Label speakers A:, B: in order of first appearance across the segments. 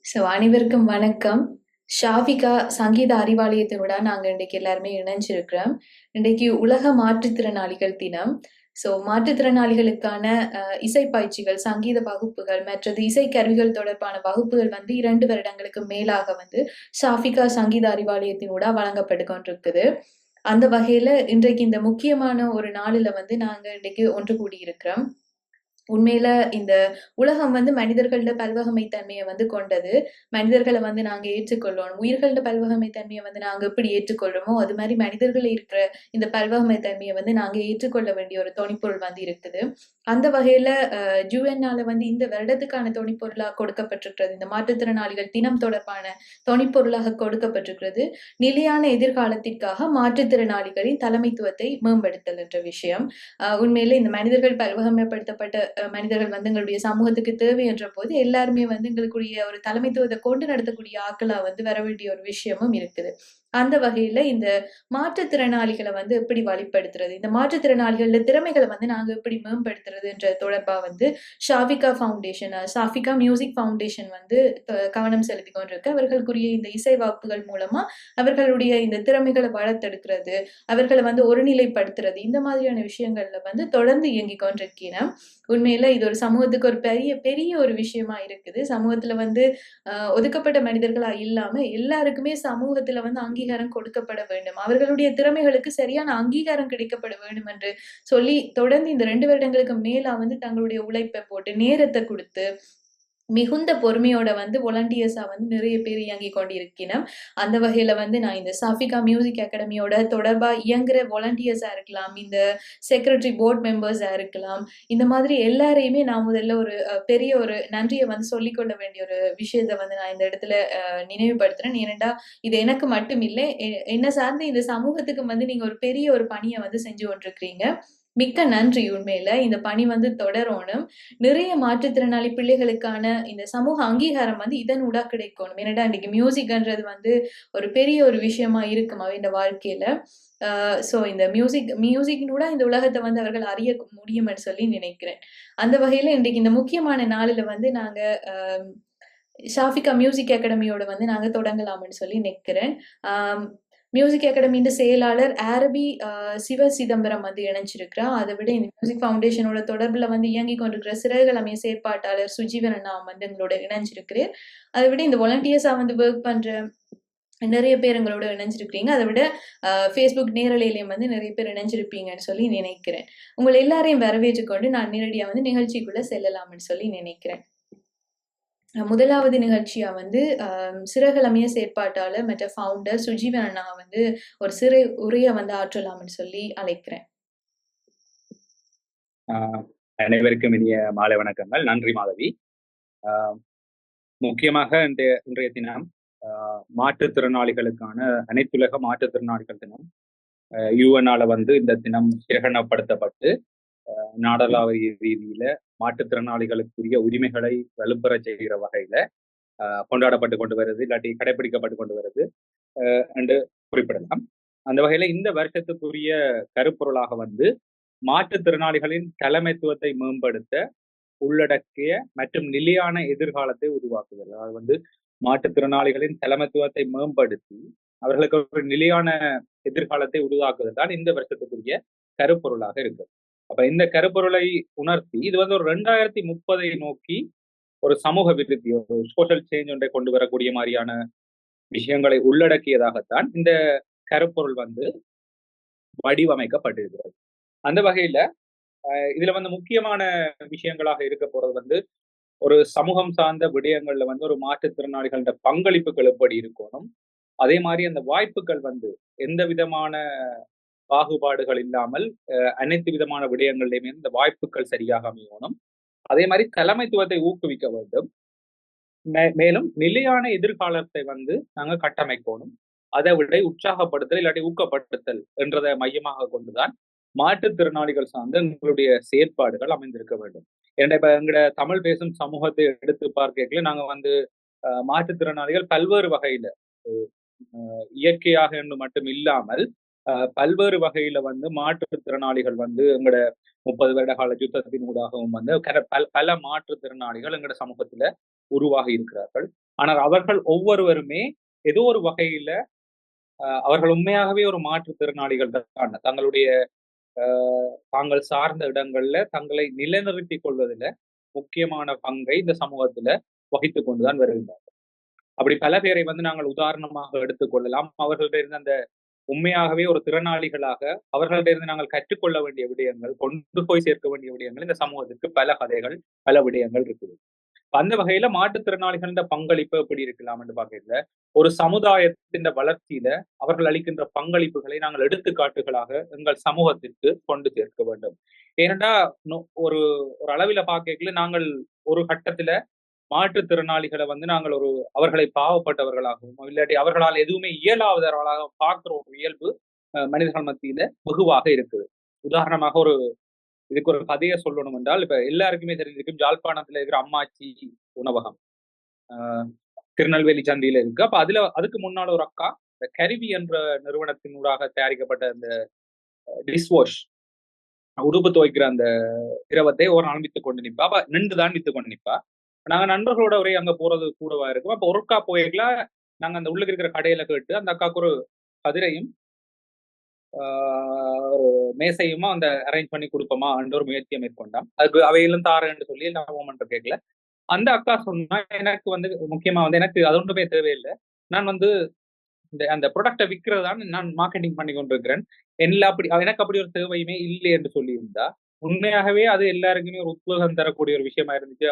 A: அனைவருக்கும் வணக்கம். ஷாஃபிகா சங்கீத அறிவாலயத்தோட நாங்க இன்றைக்கு எல்லாருமே இணைஞ்சிருக்கிறோம். இன்றைக்கு உலக மாற்றுத்திறனாளிகள் தினம். மாற்றுத்திறனாளிகளுக்கான இசை பயிற்சிகள், சங்கீத வகுப்புகள் மற்றது இசைக்கருவிகள் தொடர்பான வகுப்புகள் 2 வருடங்களுக்கு மேலாக ஷாஃபிகா சங்கீத அறிவாலயத்தினூடா வழங்கப்பட்டு கொண்டிருக்குது. அந்த வகையில இன்றைக்கு இந்த முக்கியமான ஒரு நாளில நாங்க இன்றைக்கு ஒன்று கூடியிருக்கிறோம். உண்மையில இந்த உலகம் மனிதர்களோட பல்வகமை தன்மைய கொண்டது. மனிதர்கள நாங்க ஏற்றுக்கொள்ளணும். உயிர்களோட பல்வகமை தன்மைய நாங்க எப்படி ஏற்றுக்கொள்றோமோ, அது மாரி மனிதர்கள இருக்கிற இந்த பல்வகமை தன்மைய நாங்க ஏற்றுக்கொள்ள வேண்டிய ஒரு தொனிப்பொருள் இருக்குது. அந்த வகையில யுஎன்னால இந்த வருடத்துக்கான தொனிப்பொருளா கொடுக்கப்பட்டிருக்கிறது. இந்த மாற்றுத்திறனாளிகள் தினம் தொடர்பான தொனிப்பொருளாக கொடுக்கப்பட்டிருக்கிறது. நிலையான எதிர்காலத்திற்காக மாற்றுத்திறனாளிகளின் தலைமைத்துவத்தை மேம்படுத்தல் என்ற விஷயம். உண்மையிலே இந்த மனிதர்கள் பல்வகமைப்படுத்தப்பட்ட மனிதர்கள் எங்களுடைய சமூகத்துக்கு தேவை என்ற போது எல்லாருமே எங்களுக்குரிய ஒரு தலைமைத்துவத்தை கொண்டு நடத்தக்கூடிய ஆட்களா வர வேண்டிய ஒரு விஷயமும் இருக்குது. அந்த வகையில இந்த மாற்றுத்திறனாளிகள எப்படி வழிப்படுத்துறது, இந்த மாற்றுத்திறனாளிகளோட திறமைகள நாங்க எப்படி மேம்படுத்துறதுன்ற தொடர்பா ஷாஃபிகா ஃபவுண்டேஷன், ஷாஃபிகா மியூசிக் ஃபவுண்டேஷன் கவனம் செலுத்திக் கொண்டிருக்கு. அவர்களுக்குரிய இந்த இசை வகுப்புகள் மூலமா அவர்களுடைய இந்த திறமைகள வளர்த்தெடுக்கிறது, அவர்கள ஒருநிலைப்படுத்துறது, இந்த மாதிரியான விஷயங்கள்ல தொடர்ந்து இயங்கிக் கொண்டிருக்கிறேன். உண்மையில இது ஒரு சமூகத்துக்கு ஒரு பெரிய பெரிய ஒரு விஷயமா இருக்குது. சமூகத்துல ஒதுக்கப்பட்ட மனிதர்களா இல்லாம எல்லாருக்குமே சமூகத்துல அங்கீகாரம் கொடுக்கப்பட வேண்டும். அவர்களுடைய திறமைகளுக்கு சரியான அங்கீகாரம் கிடைக்கப்பட வேண்டும் என்று சொல்லி தொடர்ந்து இந்த 2 வருடங்களுக்கு மேலா தங்களுடைய உழைப்ப போட்டு, நேரத்த குடுத்து, மிகுந்த பொறுமையோட வாலண்டியர்ஸா நிறைய பேர் இயங்கிக் கொண்டிருக்கினம். அந்த வகையில நான் இந்த சாஃபிகா மியூசிக் அகாடமியோட தொடர்பா இயங்குற வாலண்டியர்ஸா இருக்கலாம், இந்த செக்ரட்டரி போர்ட் மெம்பர்ஸா இருக்கலாம். இந்த மாதிரி எல்லாரையுமே நான் முதல்ல ஒரு பெரிய ஒரு நன்றிய சொல்லிக் கொள்ள வேண்டிய ஒரு விஷயத்த நான் இந்த இடத்துல நினைவுபடுத்துறேன். ஏனென்றா, இது எனக்கு மட்டும் இல்ல, என்ன சார்ந்த இந்த சமூகத்துக்கு நீங்க ஒரு பெரிய ஒரு பணிய செஞ்சு கொண்டிருக்கிறீங்க. மிக்க நன்றி உண்மையில. இந்த பணி தொடரணும். நிறைய மாற்றுத்திறனாளி பிள்ளைகளுக்கான இந்த சமூக அங்கீகாரம் இதனூடா கிடைக்கணும். ஏனடா இன்னைக்கு மியூசிக்ன்றது ஒரு பெரிய ஒரு விஷயமா இருக்கும் அவையோட வாழ்க்கையில. இந்த மியூசிக்னூடா இந்த உலகத்த அவர்கள் அறிய முடியும்னு சொல்லி நினைக்கிறேன். அந்த வகையில இன்றைக்கு இந்த முக்கியமான நாளில நாங்க அ ஷாஃபிகா மியூசிக் அகாடமியோட நாங்க தொடங்கலாம்னு சொல்லி நினைக்கிறேன். ஆம் மியூசிக் அகாடமியின் செயலாளர் ஆரபி சிவ சிதம்பரம் இணைஞ்சிருக்கிறா. அதை விட இந்த மியூசிக் ஃபவுண்டேஷனோட தொடர்புல இயங்கிக் கொண்டிருக்கிற சிறகுகள் அமைய செயற்பாட்டாளர் சுஜீவன் அண்ணா எங்களோட இணைஞ்சிருக்கிறேன். அதை விட இந்த வாலண்டியர்ஸா ஒர்க் பண்ற நிறைய பேர் எங்களோட இணைஞ்சிருக்கிறீங்க. அதை விட Facebook நேரலையிலயும் நிறைய பேர் இணைஞ்சிருப்பீங்கன்னு சொல்லி நினைக்கிறேன். உங்களை எல்லாரையும் வரவேற்றுக் கொண்டு நான் நேரடியா நிகழ்ச்சிக்குள்ள செல்லலாம்னு சொல்லி நினைக்கிறேன். முதலாவது நிகழ்ச்சியா சிறகலமைய செயற்பாட்டாளர் மற்ற ஃபவுண்டர் சுஜீவன் அண்ணா ஒரு சிறு உரைய ஆற்றலாம்னு சொல்லி அழைக்கிறேன்.
B: அனைவருக்கும் இனிய மாலை வணக்கங்கள். நன்றி மாதவி. முக்கியமாக இன்றைய தினம் மாற்றுத்திறனாளிகளுக்கான அனைத்துலக மாற்றுத்திறனாளிகள் தினம் யுஎன்னால இந்த தினம் பிரகடனப்படுத்தப்பட்டு நாடளாவிய ரீதியில மாற்றுத்திறனாளிகளுக்குரிய உரிமைகளை வலுப்பெற செய்கிற வகையில கொண்டாடப்பட்டு கொண்டு வருது, இல்லாட்டி கடைபிடிக்கப்பட்டு கொண்டு வருது என்று குறிப்பிடலாம். அந்த வகையில இந்த வருஷத்துக்குரிய கருப்பொருளாக மாற்றுத்திறனாளிகளின் தலைமைத்துவத்தை மேம்படுத்த உள்ளடக்கிய மற்றும் நிலையான எதிர்காலத்தை உருவாக்குதல். அதாவது மாற்றுத்திறனாளிகளின் தலைமைத்துவத்தை மேம்படுத்தி அவர்களுக்கு ஒரு நிலையான எதிர்காலத்தை உருவாக்குதல் தான் இந்த வருஷத்துக்குரிய கருப்பொருளாக இருக்கு. அப்ப இந்த கருப்பொருளை உணர்த்தி இது ஒரு 2030 நோக்கி ஒரு சமூக விருத்தி, ஒரு சோஷியல் சேஞ்ச் ஒன்றை கொண்டு வரக்கூடிய மாதிரியான விஷயங்களை உள்ளடக்கியதாகத்தான் இந்த கருப்பொருள் வடிவமைக்கப்பட்டிருக்கிறது. அந்த வகையில இதுல முக்கியமான விஷயங்களாக இருக்க போறது ஒரு சமூகம் சார்ந்த விடயங்கள்ல ஒரு மாற்றுத்திறனாளிகளோட பங்களிப்புகள் எப்படி இருக்கணும், அதே மாதிரி அந்த வாய்ப்புகள் எந்த விதமான பாகுபாடுகள் இல்லாமல் அனைத்து விதமான விடயங்கள்லையுமே இந்த வாய்ப்புகள் சரியாக அமையணும். அதே மாதிரி தலைமைத்துவத்தை ஊக்குவிக்க வேண்டும். மேலும் நிலையான எதிர்காலத்தை நாங்க கட்டமைக்கணும். அதை விட உற்சாகப்படுத்தல் இல்லாட்டி ஊக்கப்படுத்தல் என்றதை மையமாக கொண்டுதான் மாற்றுத்திறனாளிகள் சார்ந்த எங்களுடைய செயற்பாடுகள் அமைந்திருக்க வேண்டும். ஏன்னா இப்ப எங்கட தமிழ் பேசும் சமூகத்தை எடுத்து பார்க்கல நாங்க மாற்றுத்திறனாளிகள் பல்வேறு வகையில இயற்கையாக என்று மட்டும் இல்லாமல் பல்வேறு வகையில மாற்றுத்திறனாளிகள் எங்கட 30 வருட கால யுத்தத்தின் ஊடாகவும் பல மாற்றுத்திறனாளிகள் எங்கட சமூகத்துல உருவாகி இருக்கிறார்கள். ஆனால் அவர்கள் ஒவ்வொருவருமே ஏதோ ஒரு வகையில அவர்கள் உண்மையாகவே ஒரு மாற்றுத்திறனாளிகள் தான். தங்களுடைய தாங்கள் சார்ந்த இடங்கள்ல தங்களை நிலைநிறுத்திக் கொள்வதில் முக்கியமான பங்கை இந்த சமூகத்துல வகித்துக் கொண்டுதான் வருகின்றார்கள். அப்படி பல பேரை வந்து நாங்கள் உதாரணமாக எடுத்துக்கொள்ளலாம். அவர்கள்ட்ட இருந்த அந்த உண்மையாகவே ஒரு திறனாளிகளாக அவர்கள்ட்ட இருந்து நாங்கள் கற்றுக்கொள்ள வேண்டிய விடயங்கள், கொண்டு போய் சேர்க்க வேண்டிய விடயங்கள் இந்த சமூகத்திற்கு பல கதைகள், பல விடயங்கள் இருக்குது. அந்த வகையில மாற்றுத்திறனாளிகளின் பங்களிப்பு எப்படி இருக்கலாம் என்று பார்க்கல, ஒரு சமுதாயத்தின் வளர்ச்சியில அவர்கள் அளிக்கின்ற பங்களிப்புகளை நாங்கள் எடுத்துக்காட்டுகளாக எங்கள் சமூகத்திற்கு கொண்டு சேர்க்க வேண்டும். ஏனென்றா ஒரு ஒரு அளவில பார்க்கல நாங்கள் ஒரு கட்டத்துல மாற்றுத்திறனாளிகளை வந்து நாங்கள் அவர்களை பாவப்பட்டவர்களாகவும் இல்லாட்டி அவர்களால் எதுவுமே இயலாதவர்களாக பார்க்கிற ஒரு இயல்பு மனிதர்கள் மத்தியில வெகுவாக இருக்குது. உதாரணமாக இதுக்கு ஒரு கதையை சொல்லணும் என்றால், இப்ப எல்லாருக்குமே தெரிஞ்சிருக்கும் ஜாழ்ப்பாணத்துல இருக்கிற அம்மாச்சி உணவகம் திருநெல்வேலி சந்தியில இருக்கு. அப்ப அதுக்கு முன்னால ஒரு அக்கா இந்த கருவி என்ற நிறுவனத்தினூடாக தயாரிக்கப்பட்ட அந்த டிஷ் வாஷ் உடுப்பு துவைக்கிற அந்த திரவத்தை ஒரு நாள் வித்து கொண்டு நிற்பா. அப்ப நின்றுதான் வித்து கொண்டு நிற்பா. நாங்க நண்பர்களோட ஒரே அங்க போறது கூடவா இருக்கும். அப்ப ஒருக்கா போயிருக்கலாம் நாங்க அந்த உள்ளுக்கு இருக்கிற கடையில கேட்டு அந்த அக்காவுக்கு ஒரு கதிரையும் ஒரு மேசையுமா அந்த அரேஞ்ச் பண்ணி கொடுப்போமா என்ற ஒரு முயற்சியை மேற்கொண்டான். அதுக்கு அவையிலும் தாரேன்னு சொல்லி நான் ஓமன்ற கேட்கல. அந்த அக்கா சொன்னா எனக்கு வந்து முக்கியமா வந்து எனக்கு அது ஒன்றுமே தேவையில்லை. நான் வந்து அந்த ப்ராடக்டை விற்கிறதான் நான் மார்க்கெட்டிங் பண்ணி கொண்டிருக்கிறேன். எனக்கு அப்படி ஒரு தேவையுமே இல்லை என்று சொல்லியிருந்தா உண்மையாகவே அது எல்லாருக்குமே ஒரு உத்வேகம் தரக்கூடிய ஒரு விஷயமா இருந்துச்சு.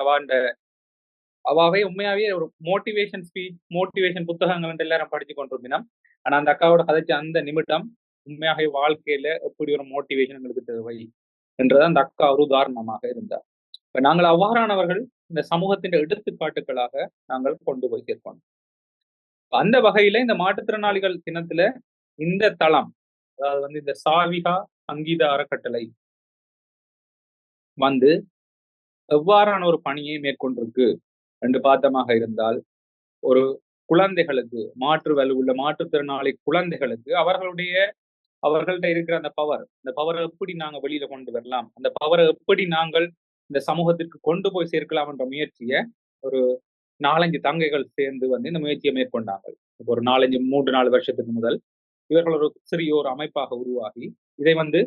B: அவாவே உண்மையாவே ஒரு மோட்டிவேஷன் ஸ்பீச், மோட்டிவேஷன் புத்தகங்கள் எல்லாரும் படிச்சு கொண்டிருந்தோம். ஆனா அந்த அக்காவோட கதைச்ச அந்த நிமிடம் உண்மையாக வாழ்க்கையில எப்படி ஒரு மோட்டிவேஷன் எங்களுக்கு தேவை என்றதை அந்த அக்கா ஒரு உதாரணமாக இருந்தார். இப்ப நாங்கள் அவ்வாறானவர்கள் இந்த சமூகத்தின் எடுத்துக்காட்டுகளாக நாங்கள் கொண்டு போய் சேர்ப்போம். அந்த வகையில இந்த மாற்றுத்திறனாளிகள் தினத்துல இந்த தளம், அதாவது வந்து இந்த சாவிகா சங்கீத அறக்கட்டளை வந்து எவ்வாறான ஒரு பணியை மேற்கொண்டிருக்கு என்று பார்த்தமாக இருந்தால், ஒரு குழந்தைகளுக்கு மாற்று வலுவுள்ள மாற்றுத்திறனாளி குழந்தைகளுக்கு அவர்கள்ட்ட இருக்கிற அந்த பவரை எப்படி நாங்க வெளியில கொண்டு வரலாம், அந்த பவரை எப்படி நாங்கள் இந்த சமூகத்திற்கு கொண்டு போய் சேர்க்கலாம் என்ற முயற்சியை ஒரு 4-5 தங்கைகள் சேர்ந்து வந்து இந்த முயற்சியை மேற்கொண்டாங்க. இப்போ ஒரு 3-4 வருஷத்துக்கு முதல் இவர்கள் ஒரு சிறிய ஒரு அமைப்பாக உருவாகி இதை வந்து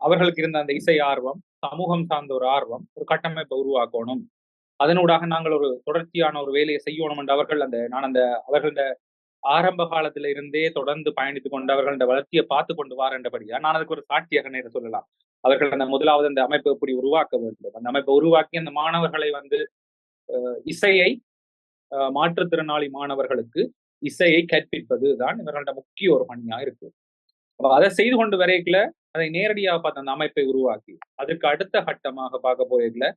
B: அவர்களுக்கு இருந்த அந்த இசை ஆர்வம், சமூகம் சார்ந்த ஒரு ஆர்வம், ஒரு கட்டமைப்பை உருவாக்கணும், அதனூடாக நாங்கள் ஒரு தொடர்ச்சியான ஒரு வேலையை செய்யணும் என்று அவர்கள ஆரம்ப காலத்துல இருந்தே தொடர்ந்து பயணித்துக் கொண்டு அவர்கள வளர்ச்சியை பார்த்து கொண்டு வாரண்டபடியா நான் அதுக்கு ஒரு சாட்சியாக நேர சொல்லலாம். அவர்கள் அந்த முதலாவது அந்த அமைப்பை எப்படி உருவாக்க வேண்டும், அந்த அமைப்பை உருவாக்கி அந்த மாணவர்களை வந்து இசையை மாற்றுத்திறனாளி மாணவர்களுக்கு இசையை கற்பிப்பது தான் இவர்களோட முக்கிய ஒரு பணியா இருக்கு. அதை செய்து கொண்டு வரைக்கல அதை நேரடியாக பார்த்த அந்த அமைப்பை உருவாக்கி அதுக்கு அடுத்த கட்டமாக பார்க்க போயிருக்கல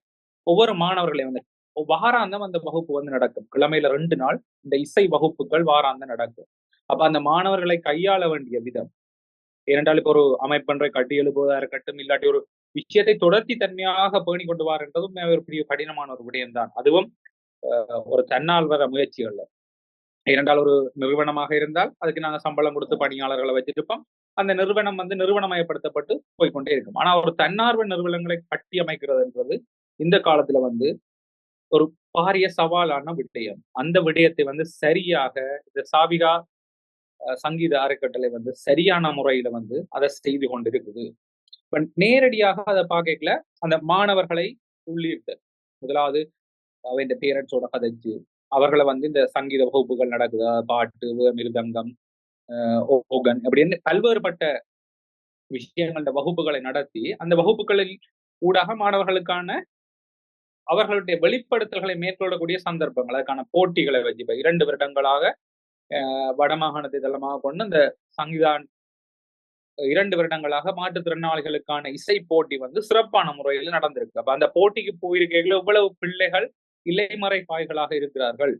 B: ஒவ்வொரு மாணவர்களையும் வந்து வாராந்தம் அந்த வகுப்பு வந்து நடக்கும். கிழமையில 2 நாள் இந்த இசை வகுப்புகள் வாராந்தம் நடக்கும். அப்ப அந்த மாணவர்களை கையாள வேண்டிய விதம், ஏனென்றால் இப்ப ஒரு அமைப்பென்றை கட்டி எழுப்புவதா இருக்கட்டும், இல்லாட்டி ஒரு விஷயத்தை தொடர்ச்சி தன்மையாக பேணி கொண்டு வாருன்றதும் ஒரு பெரிய கடினமான ஒரு விடயம்தான். அதுவும் ஒரு தன்னால்வர முயற்சிகள்ல. ஏனென்றால் ஒரு நிறுவனமாக இருந்தால் அதுக்கு நாங்க சம்பளம் கொடுத்து பணியாளர்களை வச்சிருப்போம். அந்த நிறுவனம் வந்து நிறுவனமயப்படுத்தப்பட்டு போய்கொண்டே இருக்கும். ஆனா ஒரு தன்னார்வ நிறுவனங்களை கட்டி அமைக்கிறதுன்றது இந்த காலத்துல வந்து ஒரு பாரிய சவாலான விடயம். அந்த விடயத்தை வந்து சரியாக இந்த சாவிகா சங்கீத அறக்கட்டளை வந்து சரியான முறையில வந்து அதை செய்து கொண்டிருக்குது. இப்ப நேரடியாக அதை பார்க்கல அந்த மாணவர்களை உள்ளீர்த்தல், முதலாவது இந்த பேரண்ட்ஸோட கதைச்சு அவர்களை வந்து இந்த சங்கீத வகுப்புகள் நடக்குது, பாட்டு, மிருதங்கம், ஓகன் அப்படின்னு பல்வேறுபட்ட விஷயங்கள வகுப்புகளை நடத்தி அந்த வகுப்புகளில் ஊடாக மாணவர்களுக்கான அவர்களுடைய வெளிப்படுத்தல்களை மேற்கொள்ளக்கூடிய சந்தர்ப்பங்கள், அதுக்கான போட்டிகளை வச்சு இப்ப 2 வருடங்களாக வடமாகாணத்தை தளமாக கொண்டு அந்த சங்கீதான் 2 வருடங்களாக மாற்றுத்திறனாளிகளுக்கான இசை போட்டி வந்து சிறப்பான முறையில் நடந்திருக்கு. அப்ப அந்த போட்டிக்கு போயிருக்கைகள் எவ்வளவு பிள்ளைகள் இலைமறை பாய்களாக இருக்கிறார்கள்.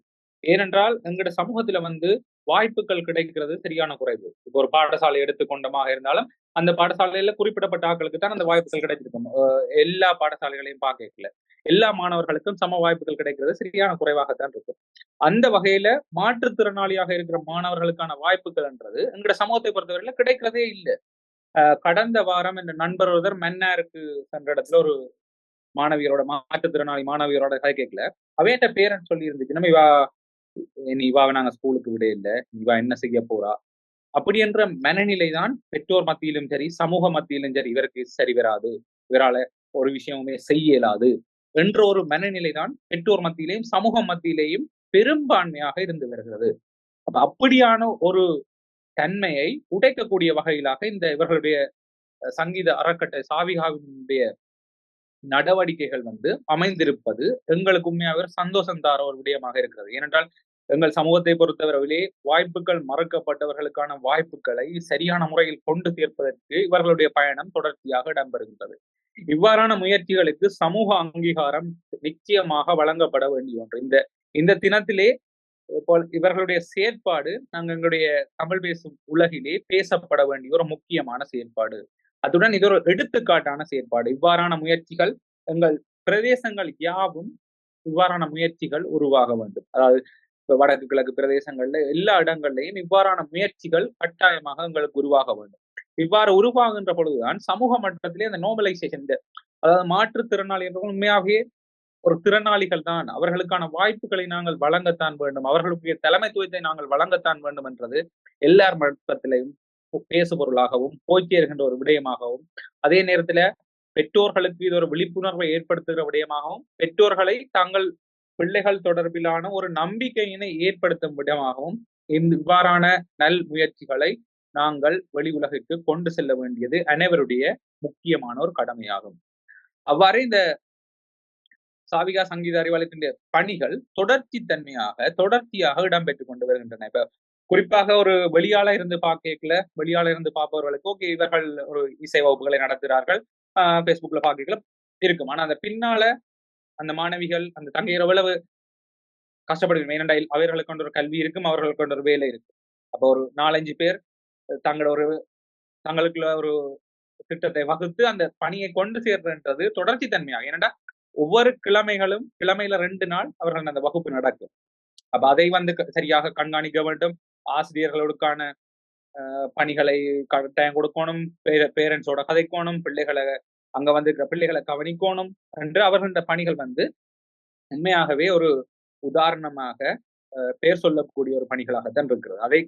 B: ஏனென்றால் எங்கட சமூகத்துல வந்து வாய்ப்புகள் கிடைக்கிறது சரியான குறைவு. இப்போ ஒரு பாடசாலை எடுத்துக்கொண்டமாக இருந்தாலும் அந்த பாடசாலையில குறிப்பிடப்பட்ட ஆட்களுக்கு தான் அந்த வாய்ப்புகள் கிடைச்சிருக்கும். எல்லா பாடசாலைகளையும் பார்க்கல எல்லா மாணவர்களுக்கும் சம வாய்ப்புகள் கிடைக்கிறது சரியான குறைவாகத்தான் இருக்கும். அந்த வகையில மாற்றுத்திறனாளியாக இருக்கிற மாணவர்களுக்கான வாய்ப்புகள் என்றது எங்கட சமூகத்தை பொறுத்தவரையில கிடைக்கிறதே இல்லை. கடந்த வாரம் என் நண்பர் ஒருவர் மன்னாருக்கு சென்ற இடத்துல ஒரு மாற்றுத்திறனாளி மாணவியரோட கதை கேட்கல. அவையிட்ட பேரண்ட்ஸ் சொல்லி இருந்துச்சு, நம்ம இவாவை நாங்க ஸ்கூலுக்கு விட இல்லை, இவா என்ன செய்ய போறா அப்படி என்ற மனநிலை தான் பெற்றோர் மத்தியிலும் சரி, சமூக மத்தியிலும் சரி, இவருக்கு சரி வராது, இவரால ஒரு விஷயமுமே செய்ய இயலாது என்ற ஒரு மனநிலை தான் பெற்றோர் மத்தியிலேயும் சமூக மத்தியிலேயும் பெரும்பான்மையாக இருந்து வருகிறது. அப்ப அப்படியான ஒரு தன்மையை உடைக்கக்கூடிய வகையிலாக இந்த இவர்களுடைய சங்கீத அறக்கட்டளை சாவிகாவினுடைய நடவடிக்கைகள் அமைந்திருப்பது எங்களுக்கு உண்மையாக சந்தோஷம் தார ஒரு விடயமாக இருக்கிறது. ஏனென்றால் எங்கள் சமூகத்தை பொறுத்தவரையிலே வாய்ப்புகள் மறுக்கப்பட்டவர்களுக்கான வாய்ப்புகளை சரியான முறையில் கொண்டு சேர்ப்பதற்கு இவர்களுடைய பயணம் தொடர்ச்சியாக இடம்பெறுகின்றது. இவ்வாறான முயற்சிகளுக்கு சமூக அங்கீகாரம் நிச்சயமாக வழங்கப்பட வேண்டிய ஒன்று. இந்த தினத்திலே இவர்களுடைய செயற்பாடு எங்களுடைய தமிழ் பேசும் உலகிலே பேசப்பட வேண்டிய ஒரு முக்கியமான செயற்பாடு. அத்துடன் இது ஒரு எடுத்துக்காட்டான செயற்பாடு. இவ்வாறான முயற்சிகள் எங்கள் பிரதேசங்கள் யாவும் இவ்வாறான முயற்சிகள் உருவாக வேண்டும். அதாவது வடக்கு கிழக்கு பிரதேசங்கள்ல எல்லா இடங்கள்லையும் இவ்வாறான முயற்சிகள் கட்டாயமாக எங்களுக்கு உருவாக வேண்டும். இவ்வாறு உருவாகின்ற பொழுதுதான் சமூக மட்டத்திலே அந்த நோபலைசேஷன், அதாவது மாற்றுத்திறனாளி என்ற உண்மையாகவே ஒரு திறனாளிகள் தான், அவர்களுக்கான வாய்ப்புகளை நாங்கள் வழங்கத்தான் வேண்டும், அவர்களுடைய தலைமைத்துவத்தை நாங்கள் வழங்கத்தான் வேண்டும் என்றது எல்லார் மட்டத்திலையும் பேசுபொருளாகவும் போய் சேருகின்ற ஒரு விடயமாகவும், அதே நேரத்துல பெற்றோர்களுக்கு இது ஒரு விழிப்புணர்வை ஏற்படுத்துகிற விடயமாகவும், பெற்றோர்களை தங்கள் பிள்ளைகள் தொடர்பிலான ஒரு நம்பிக்கையினை ஏற்படுத்தும் விடமாகவும் இவ்வாறான நல் முயற்சிகளை நாங்கள் வெளி உலகிற்கு கொண்டு செல்ல வேண்டியது அனைவருடைய முக்கியமான ஒரு கடமையாகும். அவ்வாறு இந்த சாவிகா சங்கீத அறிவாலயத்தினுடைய பணிகள் தொடர்ச்சியாக இடம்பெற்றுக் கொண்டு வருகின்றன. இப்ப குறிப்பாக ஒரு வெளியாள இருந்து பார்ப்பவர்களுக்கு ஓகே, இவர்கள் ஒரு இசை வகுப்புகளை நடத்துகிறார்கள், பேஸ்புக்ல பார்க்கல இருக்கும். ஆனா அந்த பின்னால அந்த மாணவிகள் அந்த தங்கையர் எவ்வளவு கஷ்டப்படுகிறோம். ஏனென்றால் அவர்களுக்கு கொண்ட ஒரு கல்வி இருக்கும், அவர்களுக்கு கொண்ட ஒரு வேலை இருக்கும். அப்போ ஒரு 4-5 பேர் தங்களுக்குள்ள ஒரு திட்டத்தை வகுத்து அந்த பணியை கொண்டு சேர்றதுன்றது தொடர்ச்சி தன்மையாக. ஏனென்றா ஒவ்வொரு கிழமையில 2 நாள் அவர்கள் அந்த வகுப்பு நடக்கும். அப்ப அதை சரியாக கண்காணிக்க வேண்டும். ஆசிரியர்களுக்கான பணிகளை கட்டாயம் கொடுக்கணும், பேரண்ட்ஸோட கதைக்கணும், அங்க பிள்ளைகளை கவனிக்கணும் என்று அவர்கள பணிகள் உண்மையாகவே ஒரு உதாரணமாக பேர் சொல்லக்கூடிய ஒரு பணிகளாகத்தான் இருக்கிறது. அதை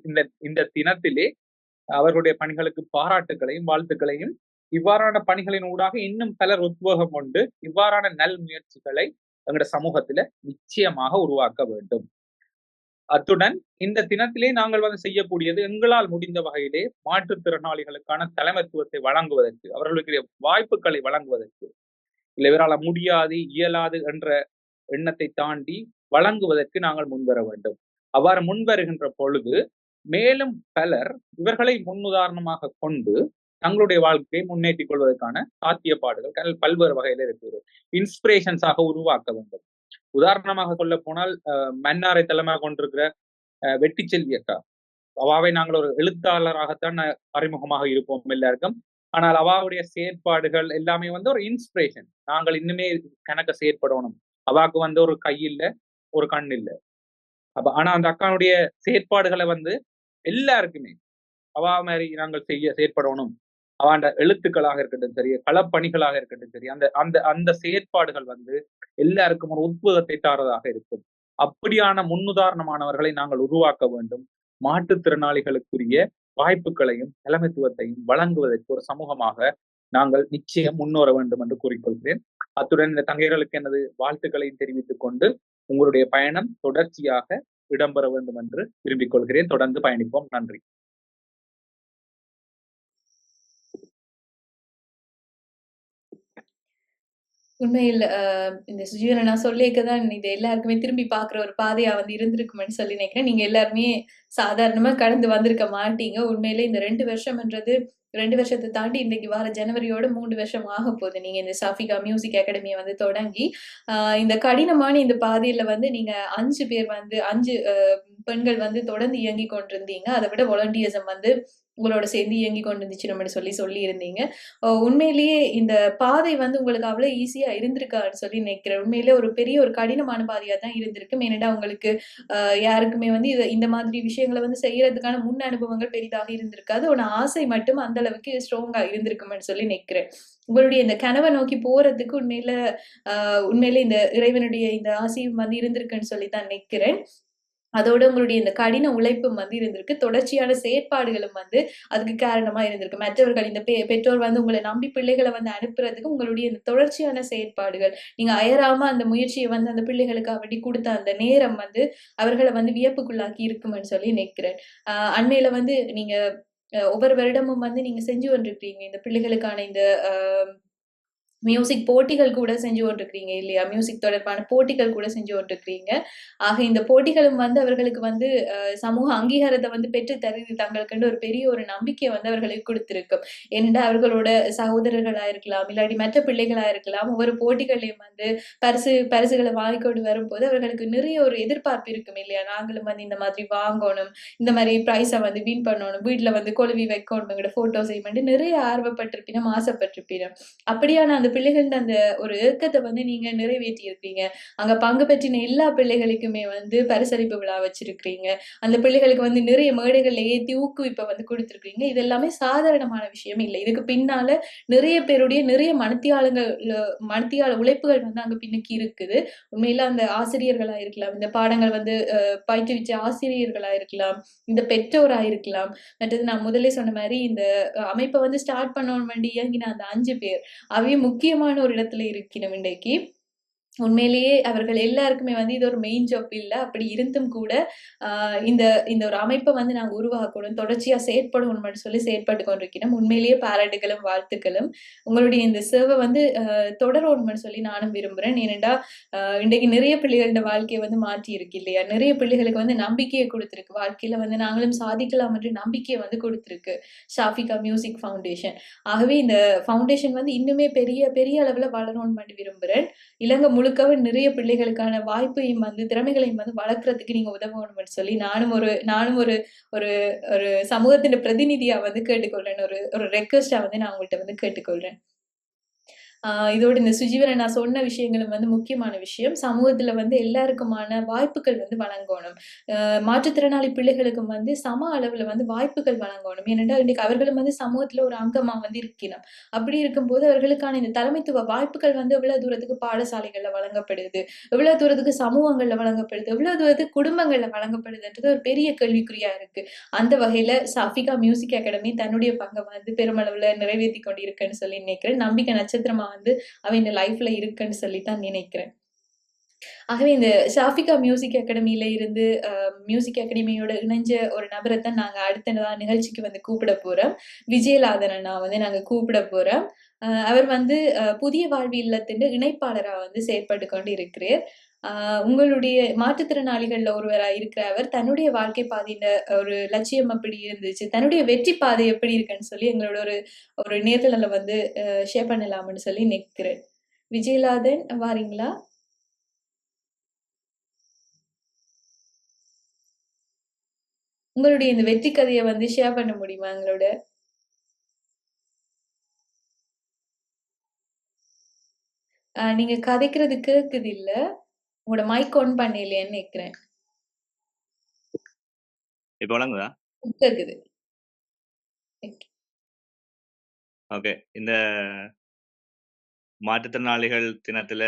B: இந்த தினத்திலே அவர்களுடைய பணிகளுக்கு பாராட்டுகளையும் வாழ்த்துக்களையும், இவ்வாறான பணிகளின் ஊடாக இன்னும் பலர் உத்வேகம் கொண்டு இவ்வாறான நல் முயற்சிகளை எங்களுடைய சமூகத்தில நிச்சயமாக உருவாக்க வேண்டும். அத்துடன் இந்த தினத்திலே நாங்கள் செய்யக்கூடியது எங்களால் முடிந்த வகையிலே மாற்றுத்திறனாளிகளுக்கான தலைமைத்துவத்தை வழங்குவதற்கு, அவர்களுக்கு வாய்ப்புகளை வழங்குவதற்கு, இல்லை இவரால் முடியாது இயலாது என்ற எண்ணத்தை தாண்டி வழங்குவதற்கு நாங்கள் முன்வர வேண்டும். அவ்வாறு முன்வருகின்ற பொழுது மேலும் பலர் இவர்களை முன்னுதாரணமாக கொண்டு தங்களுடைய வாழ்க்கையை முன்னேற்றிக் கொள்வதற்கான சாத்தியப்பாடுகள் பல்வேறு வகையில இருக்கிறது. இன்ஸ்பிரேஷன்ஸாக உருவாக்க வேண்டும். உதாரணமாக சொல்ல போனால் மன்னாரை தலைமையாக கொண்டிருக்கிற வெட்டிச்செல்வி அக்கா, அவாவை நாங்கள் ஒரு எழுத்தாளராகத்தான் அறிமுகமாக இருப்போம் எல்லாருக்கும். ஆனால் அவாவுடைய செயற்பாடுகள் எல்லாமே ஒரு இன்ஸ்பிரேஷன். நாங்கள் இன்னுமே கணக்க செயற்படணும். அவாவுக்கு ஒரு கை இல்லை, ஒரு கண் இல்லை. ஆனா அந்த அக்காவுடைய செயற்பாடுகளை எல்லாருக்குமே அவா மாதிரி நாங்கள் செயற்படணும். அவாண்ட எழுத்துக்களாக இருக்கட்டும் சரி, களப்பணிகளாக இருக்கட்டும் சரி, அந்த செயற்பாடுகள் எல்லாருக்கும் ஒரு உத்வேகத்தை தாரதாக இருக்கும். அப்படியான முன்னுதாரணமானவர்களை நாங்கள் உருவாக்க வேண்டும். மாற்றுத்திறனாளிகளுக்குரிய வாய்ப்புகளையும் தலைமைத்துவத்தையும் வழங்குவதற்கு ஒரு சமூகமாக நாங்கள் நிச்சயம் முன்னோர வேண்டும் என்று கூறிக்கொள்கிறேன். அத்துடன் இந்த தங்கைகளுக்கு எனது வாழ்த்துக்களையும் தெரிவித்துக் கொண்டு உங்களுடைய பயணம் தொடர்ச்சியாக இடம்பெற வேண்டும் என்று விரும்பிக் கொள்கிறேன். தொடர்ந்து பயணிப்போம். நன்றி.
A: உண்மையில் இந்த சுஜீவனை நான் சொல்லிக்கதான் இது எல்லாருக்குமே திரும்பி பார்க்குற ஒரு பாதையா இருந்திருக்குமென்னு சொல்லி நினைக்கிறேன். நீங்க எல்லாருமே சாதாரணமா கடந்து வந்திருக்க மாட்டீங்க. உண்மையிலே இந்த 2 வருஷம்ன்றது 2 வருஷத்தை தாண்டி இன்னைக்கு வார ஜனவரியோட 3 வருஷம் ஆக போகுது. நீங்க இந்த சாஃபிகா மியூசிக் அகாடமியை தொடங்கி இந்த கடினமான இந்த பாதையில நீங்க 5 பேர் 5 பெண்கள் வந்து தொடர்ந்து இயங்கிக் கொண்டிருந்தீங்க. அதை விட வாலண்டியர்ஸம் வந்து உங்களோட சேர்ந்து இயங்கிக் கொண்டிருந்துச்சு நம்ம சொல்லியிருந்தீங்க. உண்மையிலேயே இந்த பாதை வந்து உங்களுக்கு அவ்வளோ ஈஸியா இருந்திருக்கான்னு சொல்லி நினைக்கிறேன். உண்மையிலேயே ஒரு பெரிய ஒரு கடினமான பாதையா தான் இருந்திருக்கு. ஏனென்றால் உங்களுக்கு யாருக்குமே வந்து இந்த மாதிரி விஷயங்கள வந்து செய்யறதுக்கான முன் அனுபவங்கள் பெரிதாக இருந்திருக்காது. ஆனா ஆசை மட்டும் அந்த அளவுக்கு ஸ்ட்ராங்கா இருந்திருக்கும்னு சொல்லி நினைக்கிறேன். உங்களுடைய இந்த கனவ நோக்கி போறதுக்கு உண்மையிலே இந்த இறைவனுடைய இந்த ஆசையும் வந்து இருந்திருக்குன்னு சொல்லி தான் நினைக்கிறேன். அதோட உங்களுடைய இந்த கடின உழைப்பும் வந்து இருந்திருக்கு. தொடர்ச்சியான செயற்பாடுகளும் வந்து அதுக்கு காரணமா இருந்திருக்கு. மற்றவர்கள் இந்த பெற்றோர் வந்து உங்கள நம்பி பிள்ளைகள வந்து அனுப்புறதுக்கு உங்களுடைய இந்த தொடர்ச்சியான செயற்பாடுகள், நீங்க அயராம அந்த முயற்சிய வந்து அந்த பிள்ளைகளுக்காக வேண்டி குடுத்த அந்த நேரம் வந்து அவர்கள வந்து வியப்புக்குள்ளாக்கி இருக்கும்ன்னு சொல்லி நினைக்கிறேன். அண்மையில வந்து நீங்க ஒவ்வொரு வருடமும் வந்து நீங்க செஞ்சு கொண்டிருக்கிறீங்க. இந்த பிள்ளைகளுக்கான இந்த அ மியூசிக் போட்டிகள் கூட செஞ்சு கொண்டிருக்கிறீங்க இல்லையா? மியூசிக் தொடர்பான போட்டிகள் கூட செஞ்சு கொண்டிருக்கிறீங்க. ஆக இந்த போட்டிகளும் வந்து அவர்களுக்கு வந்து சமூக அங்கீகாரத்த வந்து பெற்று தருது தங்களுக்குன்னு ஒரு பெரிய ஒரு நம்பிக்கைய வந்து அவர்களுக்கு குடுத்திருக்கும். ஏனென்றா அவர்களோட சகோதரர்களா இருக்கலாம், இல்லாட்டி மற்ற பிள்ளைகளா இருக்கலாம். ஒவ்வொரு போட்டிகள்லயும் வந்து பரிசுகள வாங்கிக் கொண்டு வரும்போது அவர்களுக்கு நிறைய ஒரு எதிர்பார்ப்பு இருக்கும் இல்லையா? நாங்களும் வந்து இந்த மாதிரி வாங்கணும், இந்த மாரி பிரைஸ வந்து வின் பண்ணணும், வீட்ல வந்து கொலுவி வைக்கணும், எங்களோட ஃபோட்டோஸையும் வந்து நிறைய ஆர்வப்பட்டிருப்பினம், ஆசைப்பட்டிருப்பினம். அப்படியான அந்த பிள்ளைகள்ட அந்த ஒரு ஏக்கத்த வந்து நீங்க நிறைவேற்றி இருக்கீங்க. அங்க பங்கு பெற்றின எல்லா பிள்ளைகளுக்குமே வந்து பரிசளிப்பு விழா வச்சிருக்கிறீங்க. அந்த பிள்ளைகளுக்கு வந்து நிறைய மேடைகள்ல ஏத்தி ஊக்குவிப்ப வந்து குடுத்திருக்கிறீங்க. இது எல்லாமே சாதாரணமான விஷயம் இல்ல. இதுக்கு பின்னால நிறைய பேருடைய நிறைய மணித்தியால உழைப்புகள் வந்து அங்க பின்னுக்கு இருக்குது. உண்மையில அந்த ஆசிரியர்களா இருக்கலாம், இந்த பாடங்கள் வந்து பயிற்றுவிச்ச ஆசிரியர்களா இருக்கலாம், இந்த பெற்றோரா இருக்கலாம். மற்றது நான் முதலே சொன்ன மாரி இந்த அமைப்ப வந்து ஸ்டார்ட் பண்ணணும் வேண்டி இயங்கின அந்த 5 பேர். அவை முக்கியமான ஒரு இடத்துல இருக்கிறோம் இன்றைக்கு. உண்மையிலேயே அவர்கள் எல்லாருக்குமே வந்து இது ஒரு மெயின் ஜாப் இல்ல. அப்படி இருந்தும் கூட, அ இந்த இந்த ஒரு அமைப்ப வந்து நாங்க உருவாக்கணும். தொடர்ச்சியா செயற்படணும்னு சொல்லி செயற்பட்டுக் கொண்டிருக்கிறோம். உண்மையிலேயே பாராட்டுகளும், வாழ்த்துக்களும். உங்களுடைய இந்த சேவை வந்து தொடரணும்னு சொல்லி நானும் விரும்புறேன். ஏனென்றா, இன்றைக்கு நிறைய பிள்ளைகளோட வாழ்க்கைய வந்து மாற்றி இருக்கு இல்லையா? நிறைய பிள்ளைகளுக்கு வந்து நம்பிக்கைய குடுத்திருக்கு. வாழ்க்கையில வந்து நாங்களும் சாதிக்கலாம் என்ற நம்பிக்கைய வந்து குடுத்திருக்கு. ஷாஃபிகா மியூசிக் ஃபவுண்டேஷன். ஆகவே இந்த ஃபவுண்டேஷன் வந்து இன்னுமே பெரிய பெரிய அளவுல வளரணும்னு விரும்புறேன். இலங்கை முழுக்கவே நிறைய பிள்ளைகளுக்கான வாய்ப்பையும் வந்து, திறமைகளையும் வந்து வளர்க்கறதுக்கு நீங்க உதவணும்னு சொல்லி நானும் ஒரு ஒரு ஒரு சமூகத்தின் பிரதிநிதியா வந்து கேட்டுக்கொள்றேன். ஒரு ஒரு ரெக்வெஸ்ட்டா வந்து நான் உங்கள்ட்ட வந்து கேட்டுக்கொள்றேன். இதோட இந்த சுஜீவன நான் சொன்ன விஷயங்களும் வந்து முக்கியமான விஷயம். சமூகத்துல வந்து எல்லாருக்குமான வாய்ப்புகள் வந்து வழங்கோணும். மாற்றுத்திறனாளி பிள்ளைகளுக்கும் வந்து சம அளவுல வந்து வாய்ப்புகள் வழங்கோணும். ஏனென்றால் இன்னைக்கு அவர்களும் வந்து சமூகத்துல ஒரு அங்கமா வந்து இருக்கிறோம். அப்படி இருக்கும்போது அவர்களுக்கான இந்த தலைமைத்துவ வாய்ப்புகள் வந்து எவ்வளவு தூரத்துக்கு பாடசாலைகள்ல வழங்கப்படுது, எவ்வளவு தூரத்துக்கு சமூகங்கள்ல வழங்கப்படுது, எவ்வளவு தூரத்துக்கு குடும்பங்கள்ல வழங்கப்படுதுன்றது ஒரு பெரிய கேள்விக்குறியா இருக்கு. அந்த வகையில சாஃபிகா மியூசிக் அகாடமி தன்னுடைய பங்க வந்து பெருமளவுல நிறைவேத்திக் கொண்டிருக்குன்னு சொல்லி நினைக்கிறேன். நம்பிக்கை நட்சத்திரமா வந்து அவ இந்த லைஃப்ல இருக்குன்னு சொல்லி தான் நினைக்கிறேன். ஆகவே இந்த ஷாஃபிகா மியூசிக் அகாடமியில இருந்து மியூசிக் அகாடமியோட இணைஞ்ச ஒரு நபர தான் நாங்க அடுத்ததா நிகழ்ச்சிக்கு வந்து கூப்பிட போறோம். விஜயலாதன் அண்ணா வந்து நாங்க கூப்பிட போறோம். அவர் வந்து புதிய வாழ்வு இல்லத்தின் இணைப்பாளரா வந்து செயற்பட்டு கொண்டு இருக்கிறார். அ உங்களுடைய மாற்றுத்திறனாளிகள்ல ஒருவரா இருக்கிற அவர் தன்னுடைய வாழ்க்கை பாதையில ஒரு லட்சியம் எப்படி இருந்துச்சு? தன்னுடைய வெற்றி பாதை எப்படி இருக்குன்னு சொல்லி எங்களோட ஒரு ஒரு நேர்காணல வந்து ஷேர் பண்ணலாம்னு சொல்லி நினைக்கிறேன். விஜயலாதன் வாரீங்களா? உங்களுடைய இந்த வெற்றி கதைய வந்து ஷேர் பண்ண முடியுமா எங்களோட? நீங்க கதைக்கிறது கேக்குது இல்ல. உங்களோட மைக் ஆன் பண்ணலையேன்னு நினைக்கிறேன்.
C: இப்ப வழங்குதா?
A: கேக்குது. ஓகே.
C: ஓகே. இந்த மாற்றுத்திறனாளிகள் தினத்தில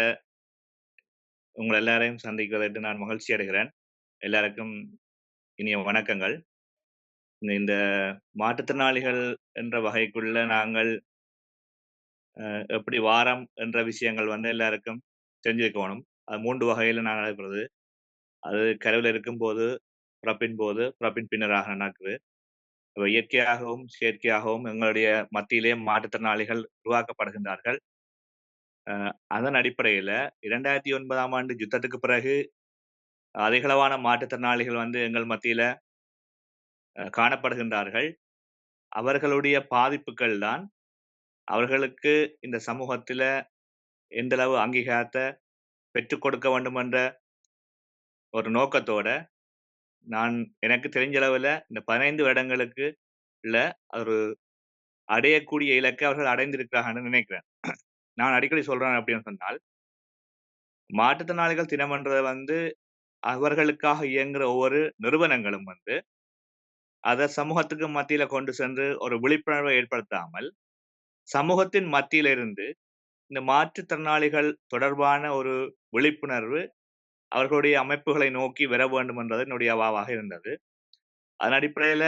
C: உங்கள எல்லாரையும் சந்திக்கிறதுக்கு நான் மகிழ்ச்சி அடைகிறேன். எல்லாருக்கும் இனிய வணக்கங்கள். இந்த மாற்றுத்திறனாளிகள் என்ற வகைக்குள்ள நாங்கள் எப்படி வாரம் என்ற விஷயங்கள் வந்து எல்லாருக்கும் தெரிஞ்சிருக்கோணும். அது 3 வகையில நான் நடைபெறுது. அது கருவில இருக்கும்போது, பிறப்பின்போது, பிறப்பின் பின்னராக நடக்குது. இயற்கையாகவும், செயற்கையாகவும் எங்களுடைய மத்தியிலே மாற்றுத்திறனாளிகள் உருவாக்கப்படுகின்றார்கள். அதன் அடிப்படையில 2009ஆம் ஆண்டு யுத்தத்துக்கு பிறகு அதிகளவான மாற்றுத்திறனாளிகள் வந்து எங்கள் மத்தியில காணப்படுகின்றார்கள். அவர்களுடைய பாதிப்புகள் தான் அவர்களுக்கு இந்த சமூகத்தில எந்த அளவு அங்கீகாரத்த பெற்றுக் கொடுக்க வேண்டும் என்ற ஒரு நோக்கத்தோட நான் எனக்கு தெரிஞ்ச அளவுல இந்த 15 வருடங்களுக்கு உள்ள ஒரு அடையக்கூடிய இலக்கை அவர்கள் அடைந்திருக்கிறாங்கன்னு நினைக்கிறேன். நான் அடிக்கடி சொல்றேன் அப்படின்னு சொன்னால், மாற்றுத்திறனாளிகள் தினம்ன்றத அவர்களுக்காக இயங்குற ஒவ்வொரு நிறுவனங்களும் அத சமூகத்துக்கு மத்தியில கொண்டு சென்று ஒரு விழிப்புணர்வை ஏற்படுத்தாமல், சமூகத்தின் மத்தியில இருந்து இந்த மாற்றுத்திறனாளிகள் தொடர்பான ஒரு விழிப்புணர்வு அவர்களுடைய அமைப்புகளை நோக்கி வர வேண்டும் என்றது என்னுடைய அவாவாக இருந்தது. அதன் அடிப்படையில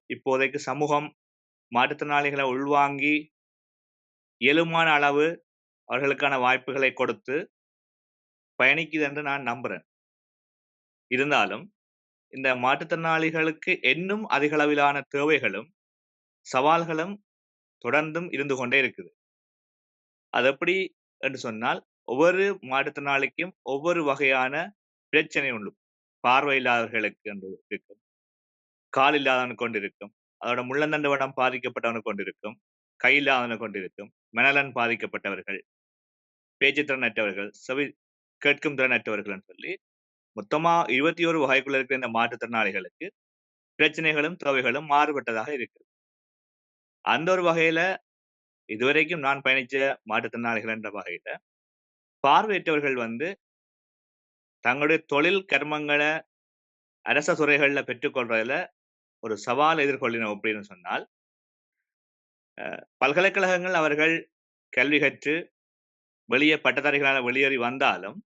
C: இப்போதைக்கு சமூகம் மாற்றுத்திறனாளிகளை உள்வாங்கி இயலுமான அளவு அவர்களுக்கான வாய்ப்புகளை கொடுத்து பயணிக்குது என்று நான் நம்புறேன். இருந்தாலும் இந்த மாற்றுத்திறனாளிகளுக்கு இன்னும் அதிக அளவிலான தேவைகளும், சவால்களும் தொடர்ந்தும் இருந்து கொண்டே இருக்குது. அது எப்படி என்று சொன்னால், ஒவ்வொரு மாற்றுத்திறனாளிக்கும் ஒவ்வொரு வகையான பிரச்சனை உண்டு. பார்வை இல்லாதவர்களுக்கு என்று இருக்கும். கால் இல்லாதவனுக்கு கொண்டு இருக்கும். அதோட முள்ளந்தண்டு வடம் பாதிக்கப்பட்டவனுக்கு கொண்டு இருக்கும். கை இல்லாதவனுக்கு கொண்டு இருக்கும். மனநலன் பாதிக்கப்பட்டவர்கள், பேச்சுத் திறனற்றவர்கள், செவி கேட்கும் திறனற்றவர்கள் சொல்லி மொத்தமா 21 வகைக்குள்ள இருக்கிற இந்த மாற்றுத்திறனாளிகளுக்கு பிரச்சனைகளும், தேவைகளும் மாறுபட்டதாக இருக்கு. அந்த ஒரு வகையில இதுவரைக்கும் நான் பயணிச்ச மாற்றுத்திறனாளிகள் என்ற வகையில, பார்வையற்றவர்கள் தங்களுடைய தொழில் கர்மங்கள அரச துறைகள்ல பெற்றுக்கொள்றதுல ஒரு சவால் எதிர்கொள்ளினோம் அப்படின்னு சொன்னால், பல்கலைக்கழகங்கள் அவர்கள் கல்வி கற்று வெளியே பட்டதாரிகளாக வெளியேறி வந்தாலும்,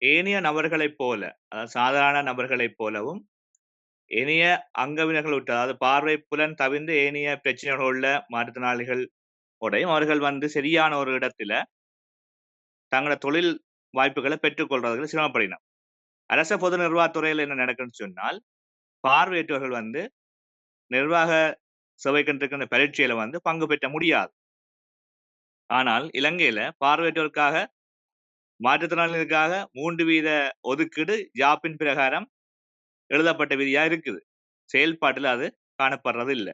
C: ஏனைய நபர்களைப் போல, அதாவது சாதாரண நபர்களைப் போலவும், ஏனைய அங்கவினர்கள் உற்ற அதாவது பார்வை புலன் தவிர்ந்து ஏனைய பிரச்சனைகள் உள்ள மாற்றுத்திறனாளிகள் உடையும் அவர்கள் சரியான ஒரு இடத்துல தங்களோட தொழில் வாய்ப்புகளை பெற்றுக்கொள்றதுல சிரமப்படினோம். அரச பொது நிர்வாகத்துறையில என்ன நடக்குன்னு சொன்னால், பார்வையற்றவர்கள் நிர்வாக சபைக்கின்ற பரீட்சையில பங்கு பெற்ற முடியாது. ஆனால் இலங்கையில பார்வையற்றோருக்காக மாற்றுத்திறனாளிகளுக்காக 3 வீத ஒதுக்கீடு ஜாப்பின் பிரகாரம் எழுதப்பட்ட விதியா இருக்குது. செயல்பாட்டுல அது காணப்படுறது இல்ல.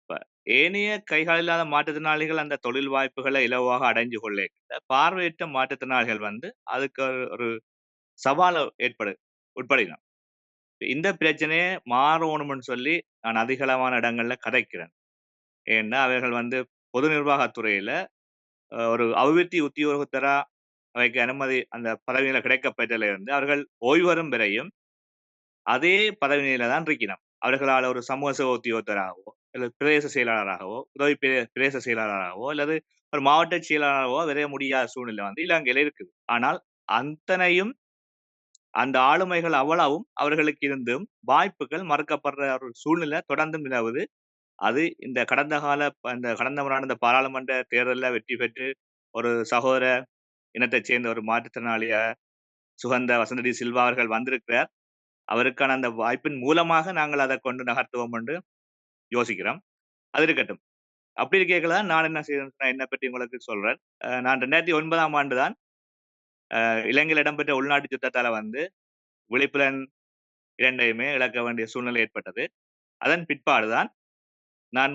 C: இப்ப ஏனைய கைகால் இல்லாத மாற்றுத்திறனாளிகள் அந்த தொழில் வாய்ப்புகளை இலவாக அடைஞ்சு கொள்ள பார்வையற்ற மாற்றுத்திறனாளிகள் அதுக்கு ஒரு சவால உட்படினோம். இந்த பிரச்சனையை மாறணும்னு சொல்லி நான் அதிகளவான இடங்கள்ல கதைக்கிறேன். ஏன்னா அவர்கள் பொது நிர்வாகத்துறையில ஒரு அபிவிருத்தி உத்தியோகத்தரா அவைக்கு அனுமதி அந்த பதவியில கிடைக்கப்பெற்றல இருந்து அவர்கள் ஓய்வு வரும் வரையும் அதே பதவியில தான் இருக்கணும். அவர்களால் ஒரு சமூக சேவை உத்தியோகத்தராகவோ, அல்லது பிரதேச செயலாளராகவோ, உதவி பிரதேச செயலாளராகவோ, அல்லது ஒரு மாவட்ட செயலாளராகவோ வரைய முடியாத சூழ்நிலை இலங்கையில இருக்குது. ஆனால் அத்தனையும் அந்த ஆளுமைகள் அவ்வளவும் அவர்களுக்கு இருந்தும் வாய்ப்புகள் மறுக்கப்படுற ஒரு சூழ்நிலை தொடர்ந்து நிலவுது. அது இந்த கடந்த முறையான இந்த பாராளுமன்ற தேர்தலில் வெற்றி பெற்று ஒரு சகோதர இனத்தைச் சேர்ந்த ஒரு மாற்றுத்திறனாளியா சுகந்த வசந்தி சில்வா அவர்கள் வந்திருக்கிறார். அவருக்கான அந்த வாய்ப்பின் மூலமாக நாங்கள் அதை கொண்டு நகர்த்துவோம் என்று யோசிக்கிறோம். அது இருக்கட்டும். அப்படி இருக்கல நான் என்ன செய்யறேன் என்னை பற்றி உங்களுக்கு சொல்றேன். நான் 2009ஆம் ஆண்டு தான் இலங்கையில் இடம்பெற்ற உள்நாட்டு யுத்தத்தால விழிப்புலன் இரண்டையுமே இழக்க வேண்டிய சூழ்நிலை ஏற்பட்டது. அதன் பிற்பாடுதான் நான்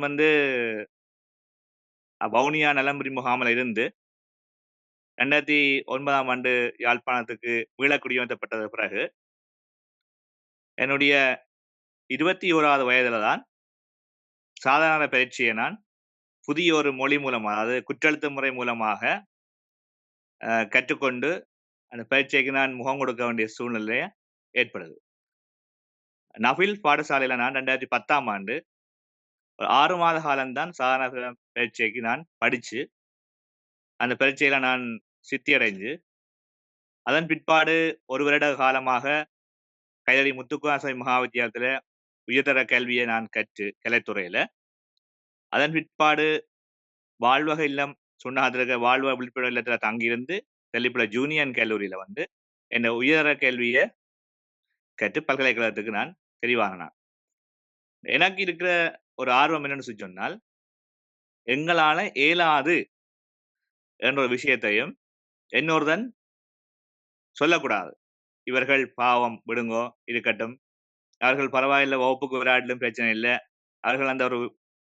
C: வவுனியா நலம்புரி முகாமில் இருந்து 2009ஆம் ஆண்டு யாழ்ப்பாணத்துக்கு மீள குடியமர்த்தப்பட்டது பிறகு என்னுடைய 21வது வயதுல தான் சாதாரண பயிற்சியை நான் புதிய ஒரு மொழி மூலமாக அதாவது குற்றெழுத்து முறை மூலமாக கற்றுக்கொண்டு அந்த பயிற்சிக்கு நான் முகம் கொடுக்க வேண்டிய சூழ்நிலை ஏற்படுது. நஃபில் பாடசாலையில நான் 2010ஆம் ஆண்டு 6 மாத காலம்தான் சாதாரண பரீட்சைக்கு நான் படிச்சு அந்த பரீட்சையில நான் சித்தி அடைஞ்சு அதன் பிற்பாடு 1 வருட காலமாக கைதடி முத்துக்குமாரசாமி மகாவித்தியாலயத்துல உயர்தர கல்வியை நான் கற்று கலைத்துறையில அதன் பிற்பாடு வாழ்வக இல்லம் சுண்ணாதிருக்க வாழ்வ விழிப்புணர்வு இல்லத்துல தங்கியிருந்து தெல்லிப்புல ஜூனியன் கல்லூரியில என் உயர்தர கல்வியை கற்று பல்கலைக்கழகத்துக்கு நான் தெரிவாங்கினான். எனக்கு இருக்கிற ஒரு ஆர்வம் என்னன்னு சொன்னால் எங்களால இயலாது என்ற ஒரு விஷயத்தையும் இன்னொருதன் சொல்லக்கூடாது. இவர்கள் பாவம் விடுங்கோ இருக்கட்டும், அவர்கள் பரவாயில்லை வகுப்புக்கு விளையாடலும் பிரச்சனை இல்லை, அவர்கள் அந்த ஒரு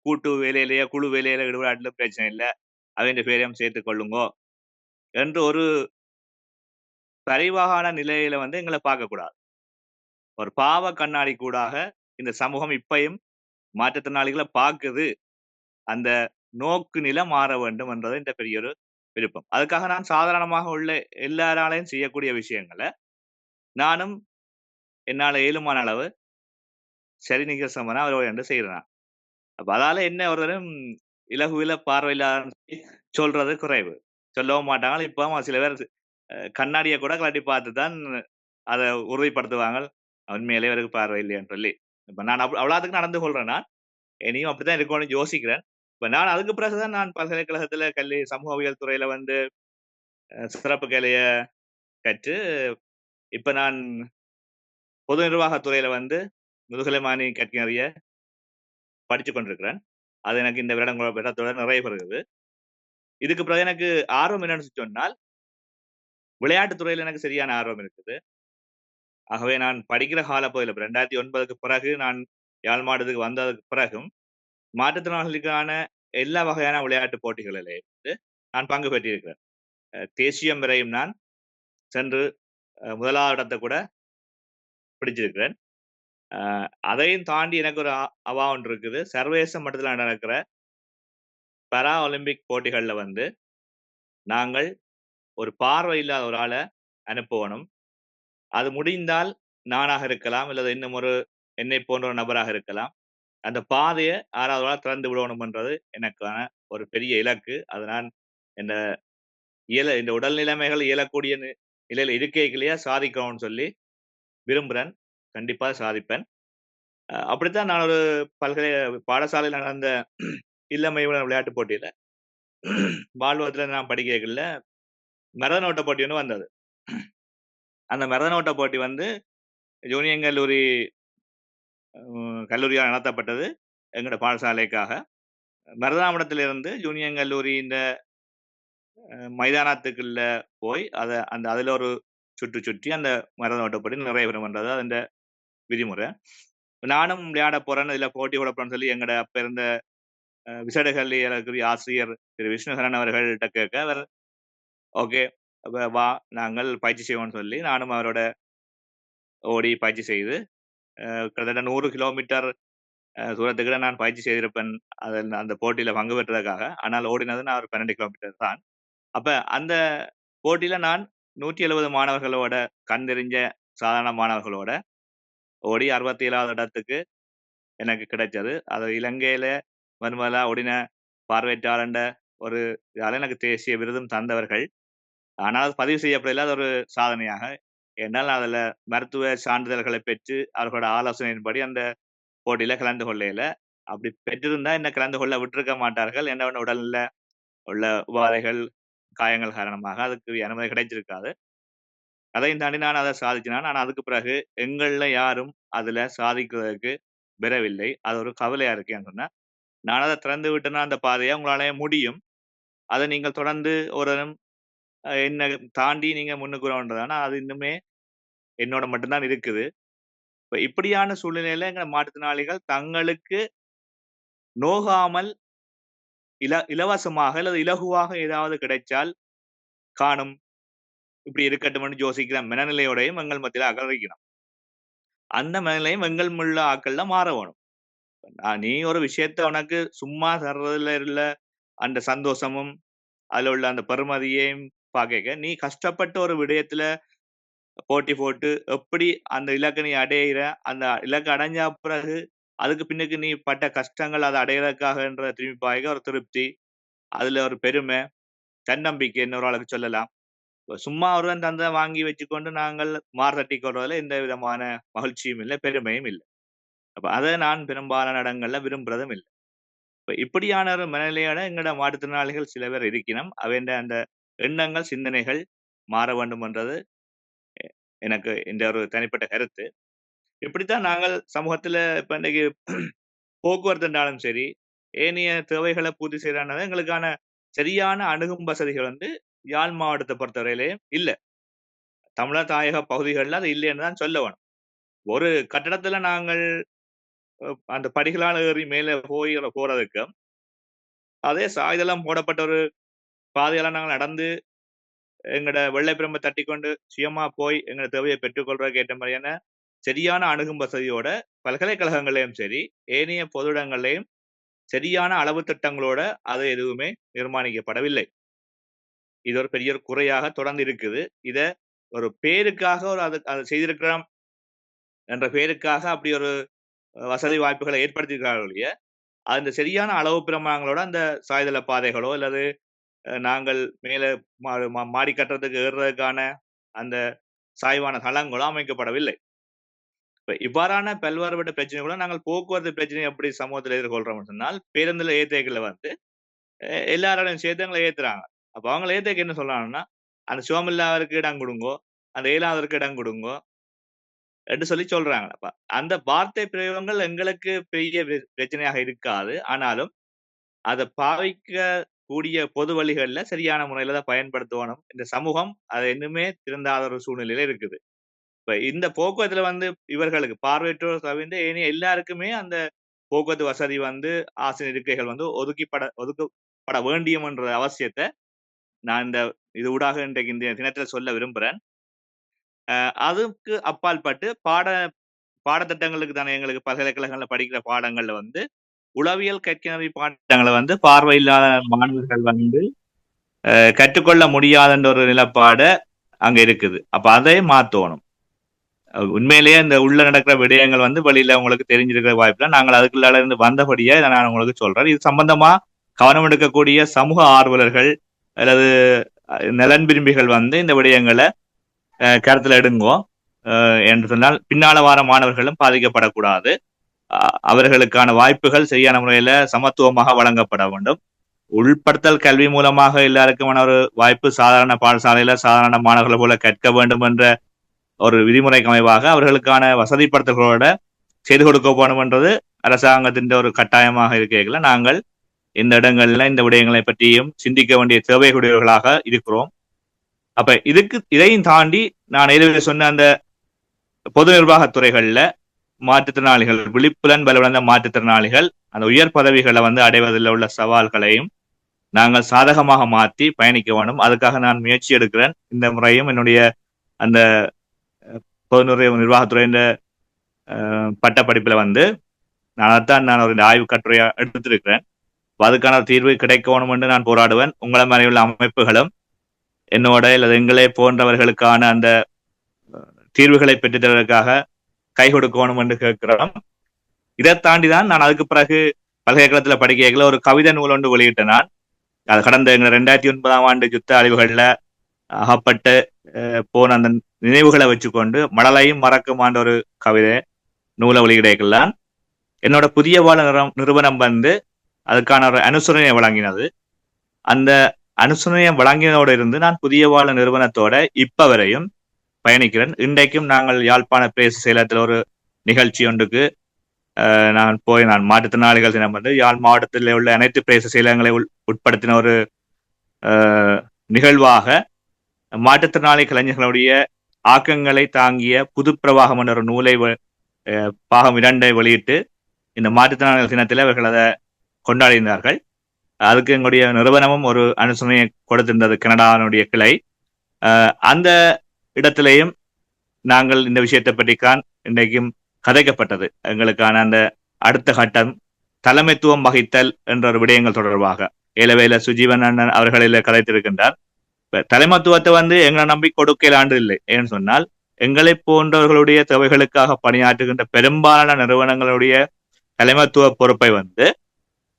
C: கூட்டு வேலையிலேயே குழு வேலையில ஈடுபடாட்டிலும் பிரச்சனை இல்லை, அவன் பேரையும் சேர்த்துக் கொள்ளுங்கோ என்று ஒரு பரிவாகான நிலையில எங்களை பார்க்கக்கூடாது. ஒரு பாவ கண்ணாடி கூடாக இந்த சமூகம் இப்பயும் மாற்றுத்திறனாளிகளை பார்க்குது. அந்த நோக்கு நிலை மாற வேண்டும் என்றது இந்த பெரிய ஒரு விருப்பம். அதுக்காக நான் சாதாரணமாக உள்ள எல்லாராலையும் செய்யக்கூடிய விஷயங்கள நானும் என்னால இயலுமான அளவு சரிநிகர் சமனா அவரோட என்று செய்றேன். அப்ப அதால என்ன ஒரு தரம் இலகுவில பார்வையில்லாத சொல்றது குறைவு. சொல்லவும் மாட்டாங்க. இப்பவும் சில பேர் கண்ணாடிய கூட கழட்டி பார்த்து தான் அத உறுதிப்படுத்துவாங்க. உண்மையிலேயே அவருக்கு பார்வை இல்லையான்னு சொல்லி. இப்ப நான் அவ்வளவுத்துக்கு நடந்து கொள்றேன் நான். இனியும் அப்படித்தான் இருக்கணும்னு யோசிக்கிறேன். இப்ப நான் அதுக்கு பிறகுதான் நான் பல்கலைக்கழகத்துல சமூகவியல் துறையில வந்து சிறப்பு கலைய கற்று, இப்ப நான் பொது நிர்வாகத் துறையில வந்து முதுகலை மாணி கற்கறிய படித்துக் கொண்டிருக்கிறேன். அது எனக்கு இந்த வருடத்தோட நிறைவு பெறுகிறது. இதுக்கு பிறகு எனக்கு ஆர்வம் என்னன்னு சொன்னால், விளையாட்டுத் துறையில எனக்கு சரியான ஆர்வம் இருக்குது. ஆகவே நான் படிக்கிற காலப்பகுதியில 2009க்கு பிறகு நான் யாழ் மாவட்டத்துக்கு வந்ததுக்கு பிறகும், மாற்றுத்திறனாளிகளுக்கான எல்லா வகையான விளையாட்டுப் போட்டிகளிலே வந்து நான் பங்கு பெற்றிருக்கிறேன். தேசியம் வரையும் நான் சென்று 1வது இடத்த கூட பிடிச்சிருக்கிறேன். அதையும் தாண்டி எனக்கு ஒரு அவா ஒன்று இருக்குது. சர்வதேச மட்டத்துல நடக்கிற பாரா ஒலிம்பிக் போட்டிகள்ல வந்து நாங்கள் ஒரு பார்வை இல்லாத ஒரு ஆள அனுப்பணும். அது முடிந்தால் நானாக இருக்கலாம், அல்லது இன்னும் ஒரு என்னை போன்ற ஒரு நபராக இருக்கலாம். அந்த பாதைய 6வது ஆளா திறந்து விடணும்ன்றது எனக்கான ஒரு பெரிய இலக்கு. அது நான் இந்த இந்த உடல் நிலைமைகள் இயலக்கூடிய நிலையில இருக்கைகளையே சாதிக்கணும்னு சொல்லி விரும்புறேன். கண்டிப்பா சாதிப்பேன். அப்படித்தான் நான் ஒரு பாடசாலையில் நடந்த இளமை விளையாட்டுப் போட்டியில பால்வத்துல நான் படிக்கல மரதன் ஓட்ட போட்டி ஒன்று வந்தது. அந்த மரதன் ஓட்ட போட்டி வந்து ஜூனியர் கல்லூரியால் நடத்தப்பட்டது எங்களோட பாடசாலைக்காக. மருதாமடத்திலிருந்து ஜூனியர் கல்லூரி இந்த மைதானத்துக்குள்ள போய் அதுல ஒரு சுற்றி அந்த மரதன் ஓட்ட போட்டி நிறைய பெறும்ன்றது அந்த விதிமுறை. நானும் விளையாட போறேன்னு இதுல போட்டி கூட போறேன்னு சொல்லி எங்கட அப்ப இருந்த விசேட கல்வி ஆசிரியர் திரு விஷ்ணுஹரன் அவர்கள்ட்ட கேட்க, அவர் ஓகே வா நாங்கள் பயிற்சி செய்வோம்னு சொல்லி நானும் அவரோட ஓடி பயிற்சி செய்து கிட்டத்தட்ட 100 கிலோமீட்டர் தூரத்துக்கு நான் பயிற்சி செய்திருப்பேன் அந்த போட்டியில பங்கு பெற்றதுக்காக. ஆனால் ஓடினது நான் ஒரு 12 கிலோமீட்டர் தான். அப்ப அந்த போட்டியில நான் 170 மாணவர்களோட கண் தெரிஞ்ச சாதாரண மாணவர்களோட ஓடி 67வது இடத்துக்கு எனக்கு கிடைச்சது. அது இலங்கையில முதலா ஓடின பார்வையற்றாளண்ட ஒரு இதால எனக்கு தேசிய விருதும் தந்தவர்கள். ஆனால் பதிவு செய்யப்படல அது ஒரு சாதனையாக. என்னால் அதுல மருத்துவ சான்றிதழ்களை பெற்று அவர்களோட ஆலோசனையின்படி அந்த போட்டியில கலந்து கொள்ளையில. அப்படி பெற்றிருந்தா என்ன கலந்து கொள்ள விட்டிருக்க மாட்டார்கள். என்ன உடல்ல உள்ள உபாதைகள், காயங்கள் காரணமாக அதுக்கு அனுமதி கிடைச்சிருக்காது. அதையும் தாண்டி நான் அதை சாதிச்சினான். ஆனா அதுக்கு பிறகு எங்கள்ல யாரும் அதுல சாதிக்கிறதுக்கு பெறவில்லை. அது ஒரு கவலையா இருக்கேன்னு சொன்னா, நான் அதை திறந்து விட்டேன்னா அந்த பாதையை உங்களால முடியும். அதை நீங்கள் தொடர்ந்து ஒரு என்ன தாண்டி நீங்க முன்னுக்கு வரன்றதானா அது இன்னுமே என்னோட மட்டும்தான் இருக்குது. இப்ப இப்படியான சூழ்நிலையில எங்க மாற்றுத்திறனாளிகள் தங்களுக்கு நோகாமல் இலவசமாக அல்லது இலகுவாக ஏதாவது கிடைச்சால் காணும். இப்படி இருக்கட்டும்னு யோசிக்கிற மனநிலையோடையும் எங்கள் மத்தியில அகலரிக்கணும். அந்த மனநிலையும் எங்கள் உள்ள ஆக்கள்ல மாற வேணும். நீ ஒரு விஷயத்த உனக்கு சும்மா தர்றதுல இல்ல அந்த சந்தோஷமும் அதுல உள்ள அந்த பெருமதியையும் பார்க்க நீ கஷ்டப்பட்ட ஒரு விடயத்துல போட்டி போட்டு எப்படி அந்த இலக்கை நீ அடையிற, அந்த இலக்கை அடைஞ்ச பிறகு அதுக்கு பின்னுக்கு நீ பட்ட கஷ்டங்கள் அதை அடையிறதுக்காகன்ற திரும்பி பாய்க்க ஒரு திருப்தி, அதுல ஒரு பெருமை, தன்னம்பிக்கை இன்னொரு ஆளுக்கு சொல்லலாம். சும்மா ஒருவன் தந்த வாங்கி வச்சுக்கொண்டு நாங்கள் மார்த்தட்டி கொள்வதில் எந்த விதமான மகிழ்ச்சியும் இல்லை, பெருமையும் இல்லை. அப்ப அதை நான் பெரும்பாலான இடங்கள்ல விரும்புறதும் இல்லை. இப்ப இப்படியான ஒரு மனநிலையோட எங்களோட மாற்றுத்திறனாளிகள் சில பேர் இருக்கணும். அவைண்ட அந்த எண்ணங்கள், சிந்தனைகள் மாற வேண்டும் என்றது எனக்கு இந்த ஒரு தனிப்பட்ட கருத்து. இப்படித்தான் நாங்கள் சமூகத்துல இப்ப இன்னைக்கு போக்குவரத்துனாலும் சரி, ஏனைய தேவைகளை பூர்த்தி செய்யறாங்க எங்களுக்கான சரியான அணுகும் வசதிகள் வந்து யாழ் மாவட்டத்தை பொறுத்தவரையிலேயும் இல்ல. தமிழர் தாயக பகுதிகளில் அது இல்லைன்னு தான் சொல்ல வேணும். ஒரு கட்டடத்துல நாங்கள் அந்த படிகளால் ஏறி மேலே போறதுக்கு அதே சாய்தளம் போடப்பட்ட ஒரு பாதையெல்லாம் நாங்கள் நடந்து எங்களோட வெள்ளை பிரம்ப தட்டி கொண்டு சுயமா போய் எங்களோட தேவையை பெற்றுக்கொள்றதுக்கு ஏற்ற மாதிரியான சரியான அணுகும் வசதியோட பல்கலைக்கழகங்களையும் சரி ஏனைய பொது இடங்களையும் சரியான அளவு திட்டங்களோட அது எதுவுமே நிர்மாணிக்கப்படவில்லை. இது ஒரு பெரிய குறையாக தொடர்ந்து இருக்குது. இத ஒரு பேருக்காக ஒரு அதை செய்திருக்கிறோம் என்ற பேருக்காக அப்படி ஒரு வசதி வாய்ப்புகளை ஏற்படுத்தியிருக்கிறார்கள் ஒழிய அந்த சரியான அளவு பிரமாணங்களோட அந்த சாய்தள பாதைகளோ அல்லது நாங்கள் மேலே மாடி கட்டுறதுக்கு ஏறுறதுக்கான அந்த சாய்வான தளங்களோ அமைக்கப்படவில்லை. இவ்வாறான பல்வேறுபட்ட பிரச்சனைகளும் நாங்கள் போக்குவரத்து பிரச்சனை எப்படி சமூகத்தில் எதிர்கொள்றோம்னு சொன்னால் பேருந்துல ஏத்தைகளை வந்து எல்லாரோடையும் சேர்த்து எங்களை ஏத்துறாங்க. அப்ப அவங்களை ஏத்தக்கு என்ன சொல்றாங்கன்னா அந்த சிவமில்லாதவருக்கு இடம் கொடுங்கோ, அந்த இயலாதவருக்கு இடம் கொடுங்கோ என்று சொல்லி சொல்றாங்க. அப்ப அந்த வார்த்தை பிரயோகங்கள் எங்களுக்கு பெரிய பிரச்சனையாக இருக்காது. ஆனாலும் அதை பாவிக்க கூடிய பொது வழிகள்ல சரியான முறையில தான் பயன்படுத்தணும். இந்த சமூகம் அது இன்னுமே திருந்தாத ஒரு சூழ்நிலையில இருக்குது. இப்ப இந்த போக்குவரத்துல வந்து இவர்களுக்கு பார்வையற்றோர் தவிர்த்து ஏனைய எல்லாருக்குமே அந்த போக்குவரத்து வசதி வந்து ஆசிரியர் இருக்கைகள் வந்து ஒதுக்கப்பட வேண்டியம் என்ற அவசியத்தை நான் இந்த இது ஊடாக இன்றைக்கு இந்த தினத்துல சொல்ல விரும்புறேன். அதுக்கு அப்பால் பட்டு பாடத்திட்டங்களுக்கு தானே எங்களுக்கு பல்கலைக்கழகங்கள்ல படிக்கிற பாடங்கள்ல வந்து உளவியல் கற்கனவி பாடங்களை வந்து பார்வையில்லாத மாணவர்கள் வந்து கற்றுக்கொள்ள முடியாதுன்ற ஒரு நிலப்பாடு அங்க இருக்குது. அப்ப அதை மாத்தணும். உண்மையிலேயே இந்த உள்ள நடக்கிற விடயங்கள் வந்து வெளியில உங்களுக்கு தெரிஞ்சிருக்கிற வாய்ப்புல நாங்கள் அதுக்குள்ளால இருந்து வந்தபடியே இதை நான் உங்களுக்கு சொல்றேன். இது சம்பந்தமா கவனம் எடுக்கக்கூடிய சமூக ஆர்வலர்கள் அல்லது நலன் விரும்பிகள் வந்து இந்த விடயங்களை கருத்துல எடுங்கோ என்று சொன்னால் பின்னால வார மாணவர்களும் பாதிக்கப்படக்கூடாது. அவர்களுக்கான வாய்ப்புகள் சரியான முறையில சமத்துவமாக வழங்கப்பட வேண்டும். உள்படுத்தல் கல்வி மூலமாக எல்லாருக்குமான ஒரு வாய்ப்பு சாதாரண பாடசாலையில சாதாரண மாணவர்கள் போல கற்க வேண்டும் என்ற ஒரு விதிமுறைக்கு அமைவாக அவர்களுக்கான வசதிப்படுத்தல்களோட செய்து கொடுக்க போகணும்ன்றது அரசாங்கத்தின் ஒரு கட்டாயமாக இருக்கிறீர்கள நாங்கள் இந்த இடங்கள்ல இந்த விடயங்களை பற்றியும் சிந்திக்க வேண்டிய தேவையுடையவர்களாக இருக்கிறோம். அப்ப இதையும் தாண்டி நான் ஏற்கனவே சொன்ன அந்த பொது நிர்வாகத்துறைகள்ல மாற்றுத்திறனாளிகள் விழிப்புலன் பலவந்த மாற்றுத்திறனாளிகள் அந்த உயர் பதவிகளை வந்து அடைவதில் உள்ள சவால்களையும் நாங்கள் சாதகமாக மாற்றி பயணிக்க வேண்டும். அதுக்காக நான் முயற்சி எடுக்கிறேன். இந்த முறையும் என்னுடைய அந்த பொது நிர்வாகத்துறையின் பட்டப்படிப்புல வந்து நான் ஒரு ஆய்வு கட்டுரையா எடுத்திருக்கிறேன். அதுக்கான தீர்வு கிடைக்கணும் என்று நான் போராடுவேன். உங்களை மாதிரி உள்ள அமைப்புகளும் என்னோட அல்லது எங்களே போன்றவர்களுக்கான அந்த தீர்வுகளை பெற்றுத்தருவதற்காக கை கொடுக்கணும் என்று கேட்கிறோம். இதை தாண்டிதான் நான் அதுக்கு பிறகு பல்கலைக்கழகத்துல படிக்கைகளை ஒரு கவிதை நூல் ஒன்று வெளியிட்டேன். நான் அது கடந்த 2009 ஆண்டு யுத்த அழிவுகள்ல அகப்பட்டு போன அந்த நினைவுகளை வச்சுக்கொண்டு மடலையும் மறக்குமான்ற ஒரு கவிதை நூலை வெளியிடைகள்தான் என்னோட புதிய வாழ நிறுவனம் வந்து அதுக்கான ஒரு அனுசரணையை வழங்கினது. அந்த அனுசரணையை வழங்கினோடு இருந்து நான் புதிய வாழ நிறுவனத்தோட இப்ப வரையும் பயணிக்கிறேன். இன்றைக்கும் நாங்கள் யாழ்ப்பாண பிரதேச செயலகத்தில் ஒரு நிகழ்ச்சி ஒன்றுக்கு நான் மாற்றுத்திறனாளிகள் தினம் வந்து யாழ் மாவட்டத்தில் உள்ள அனைத்து பிரதேச செயலகங்களை உட்படுத்தின ஒரு நிகழ்வாக மாற்றுத்திறனாளி கலைஞர்களுடைய ஆக்கங்களை தாங்கிய புது பிரவாகம் என்ற ஒரு நூலை பாகம் 2 வெளியிட்டு இந்த மாற்றுத்திறனாளிகள் தினத்தில் அவர்கள் அதை கொண்டாடினார்கள். அதுக்கு எங்களுடைய நிறுவனமும் ஒரு அனுசரணையை கொடுத்திருந்தது, கனடாவினுடைய கிளை. அந்த இடத்திலேயும் நாங்கள் இந்த விஷயத்தை பற்றிக்கான் இன்றைக்கும் கதைக்கப்பட்டது. எங்களுக்கான அந்த அடுத்த கட்டம் தலைமைத்துவம் வகித்தல் என்ற ஒரு விடயங்கள் தொடர்பாக ஏலவேல சுஜீவன் அண்ணன் அவர்களில் கதைத்திருக்கின்றார். தலைமத்துவத்தை வந்து எங்களை நம்பி கொடுக்கலாண்டு இல்லை. ஏன்னு சொன்னால் எங்களை போன்றவர்களுடைய தேவைகளுக்காக பணியாற்றுகின்ற பெரும்பாலான நிறுவனங்களுடைய தலைமத்துவ பொறுப்பை வந்து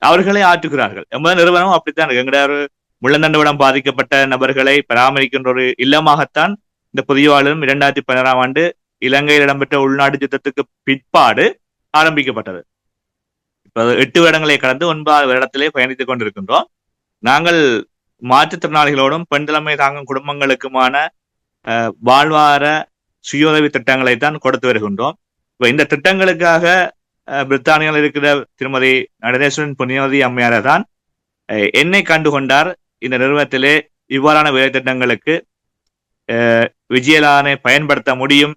C: அவர்களை ஆற்றுகிறார்கள். எமது நிறுவனம் அப்படித்தான் இருக்கு. எங்களுடைய ஒரு முள்ளந்தண்டவிடம் பாதிக்கப்பட்ட நபர்களை பராமரிக்கின்ற ஒரு இல்லமாகத்தான் இந்த புதிய வாழும் 2016 ஆண்டு இலங்கையில் இடம்பெற்ற உள்நாட்டு யுத்தத்துக்கு பிற்பாடு ஆரம்பிக்கப்பட்டது. இப்ப 8 வருடங்களை கடந்து 9வது வருடத்திலே பயணித்துக் கொண்டிருக்கின்றோம். நாங்கள் மாற்றுத்திறனாளிகளோடும் பெண் தலைமை தாங்கும் குடும்பங்களுக்குமான வாழ்வார சுயோதவி திட்டங்களை தான் கொடுத்து வருகின்றோம். இப்ப இந்த திட்டங்களுக்காக பிரித்தானியாவில் இருக்கிற திருமதி நடனேஸ்வரன் புண்ணியவதி அம்மையாரை தான் என்னை கண்டுகொண்டார். இந்த நிறுவனத்திலே இவ்வாறான வேலை திட்டங்களுக்கு விஜயலானை பயன்படுத்த முடியும்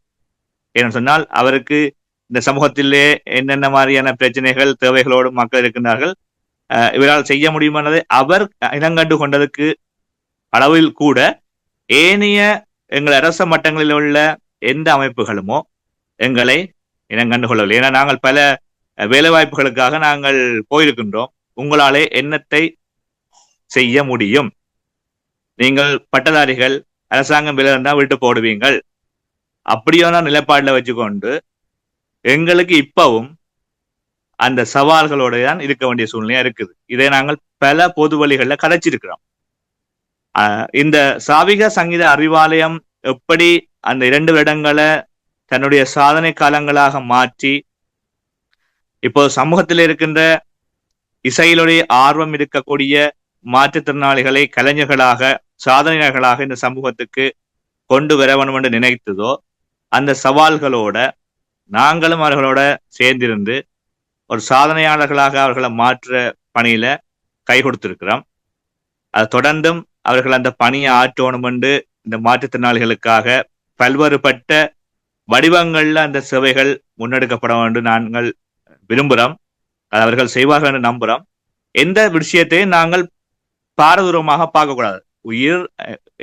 C: என்று சொன்னால் அவருக்கு இந்த சமூகத்திலே என்னென்ன மாதிரியான பிரச்சனைகள் தேவைகளோடு மக்கள் இருக்கின்றார்கள், இவரால் செய்ய முடியும் என்பதை அவர் இனங்கண்டு கொண்டதுக்கு அளவில் கூட ஏனைய எங்கள் அரச மட்டங்களில் உள்ள எந்த அமைப்புகளுமோ எங்களை இனம் கண்டுகொள்ளவில்லை. ஏன்னா நாங்கள் பல வேலைவாய்ப்புகளுக்காக நாங்கள் போயிருக்கின்றோம். உங்களாலே என்னத்தை செய்ய முடியும்? நீங்கள் பட்டதாரிகள், அரசாங்கம் விலை இருந்தால் விட்டு போடுவீங்கள். அப்படியான நிலைப்பாட்டில் வச்சுக்கொண்டு எங்களுக்கு இப்பவும் அந்த சவால்களோட தான் இருக்க வேண்டிய சூழ்நிலையா இருக்குது. இதை நாங்கள் பல பொது வழிகளில் கதைச்சிருக்கிறோம். இந்த சாவிக சங்கீத அறிவாலயம் எப்படி அந்த 2 வருடங்களை தன்னுடைய சாதனை காலங்களாக மாற்றி இப்போ சமூகத்தில் இருக்கின்ற இசையிலுடைய ஆர்வம் இருக்கக்கூடிய மாற்றுத்திறனாளிகளை கலைஞர்களாக, சாதனையாளர்களாக இந்த சமூகத்துக்கு கொண்டு வர வேண்டும் என்று நினைத்ததோ, அந்த சவால்களோட நாங்களும் அவர்களோட சேர்ந்திருந்து ஒரு சாதனையாளர்களாக அவர்களை மாற்ற பணியில கை கொடுத்திருக்கிறோம். அது தொடர்ந்தும் அவர்கள் அந்த பணியை ஆற்றணும் என்று இந்த மாற்றுத்திறனாளிகளுக்காக பல்வேறுபட்ட வடிவங்கள்ல அந்த சேவைகள் முன்னெடுக்கப்பட வேண்டும் நாங்கள் விரும்புகிறோம். அது அவர்கள் செய்வார்கள் என்று நம்புகிறோம். எந்த விஷயத்தையும் நாங்கள் பாரதூரமாக பார்க்கக்கூடாது. உயிர்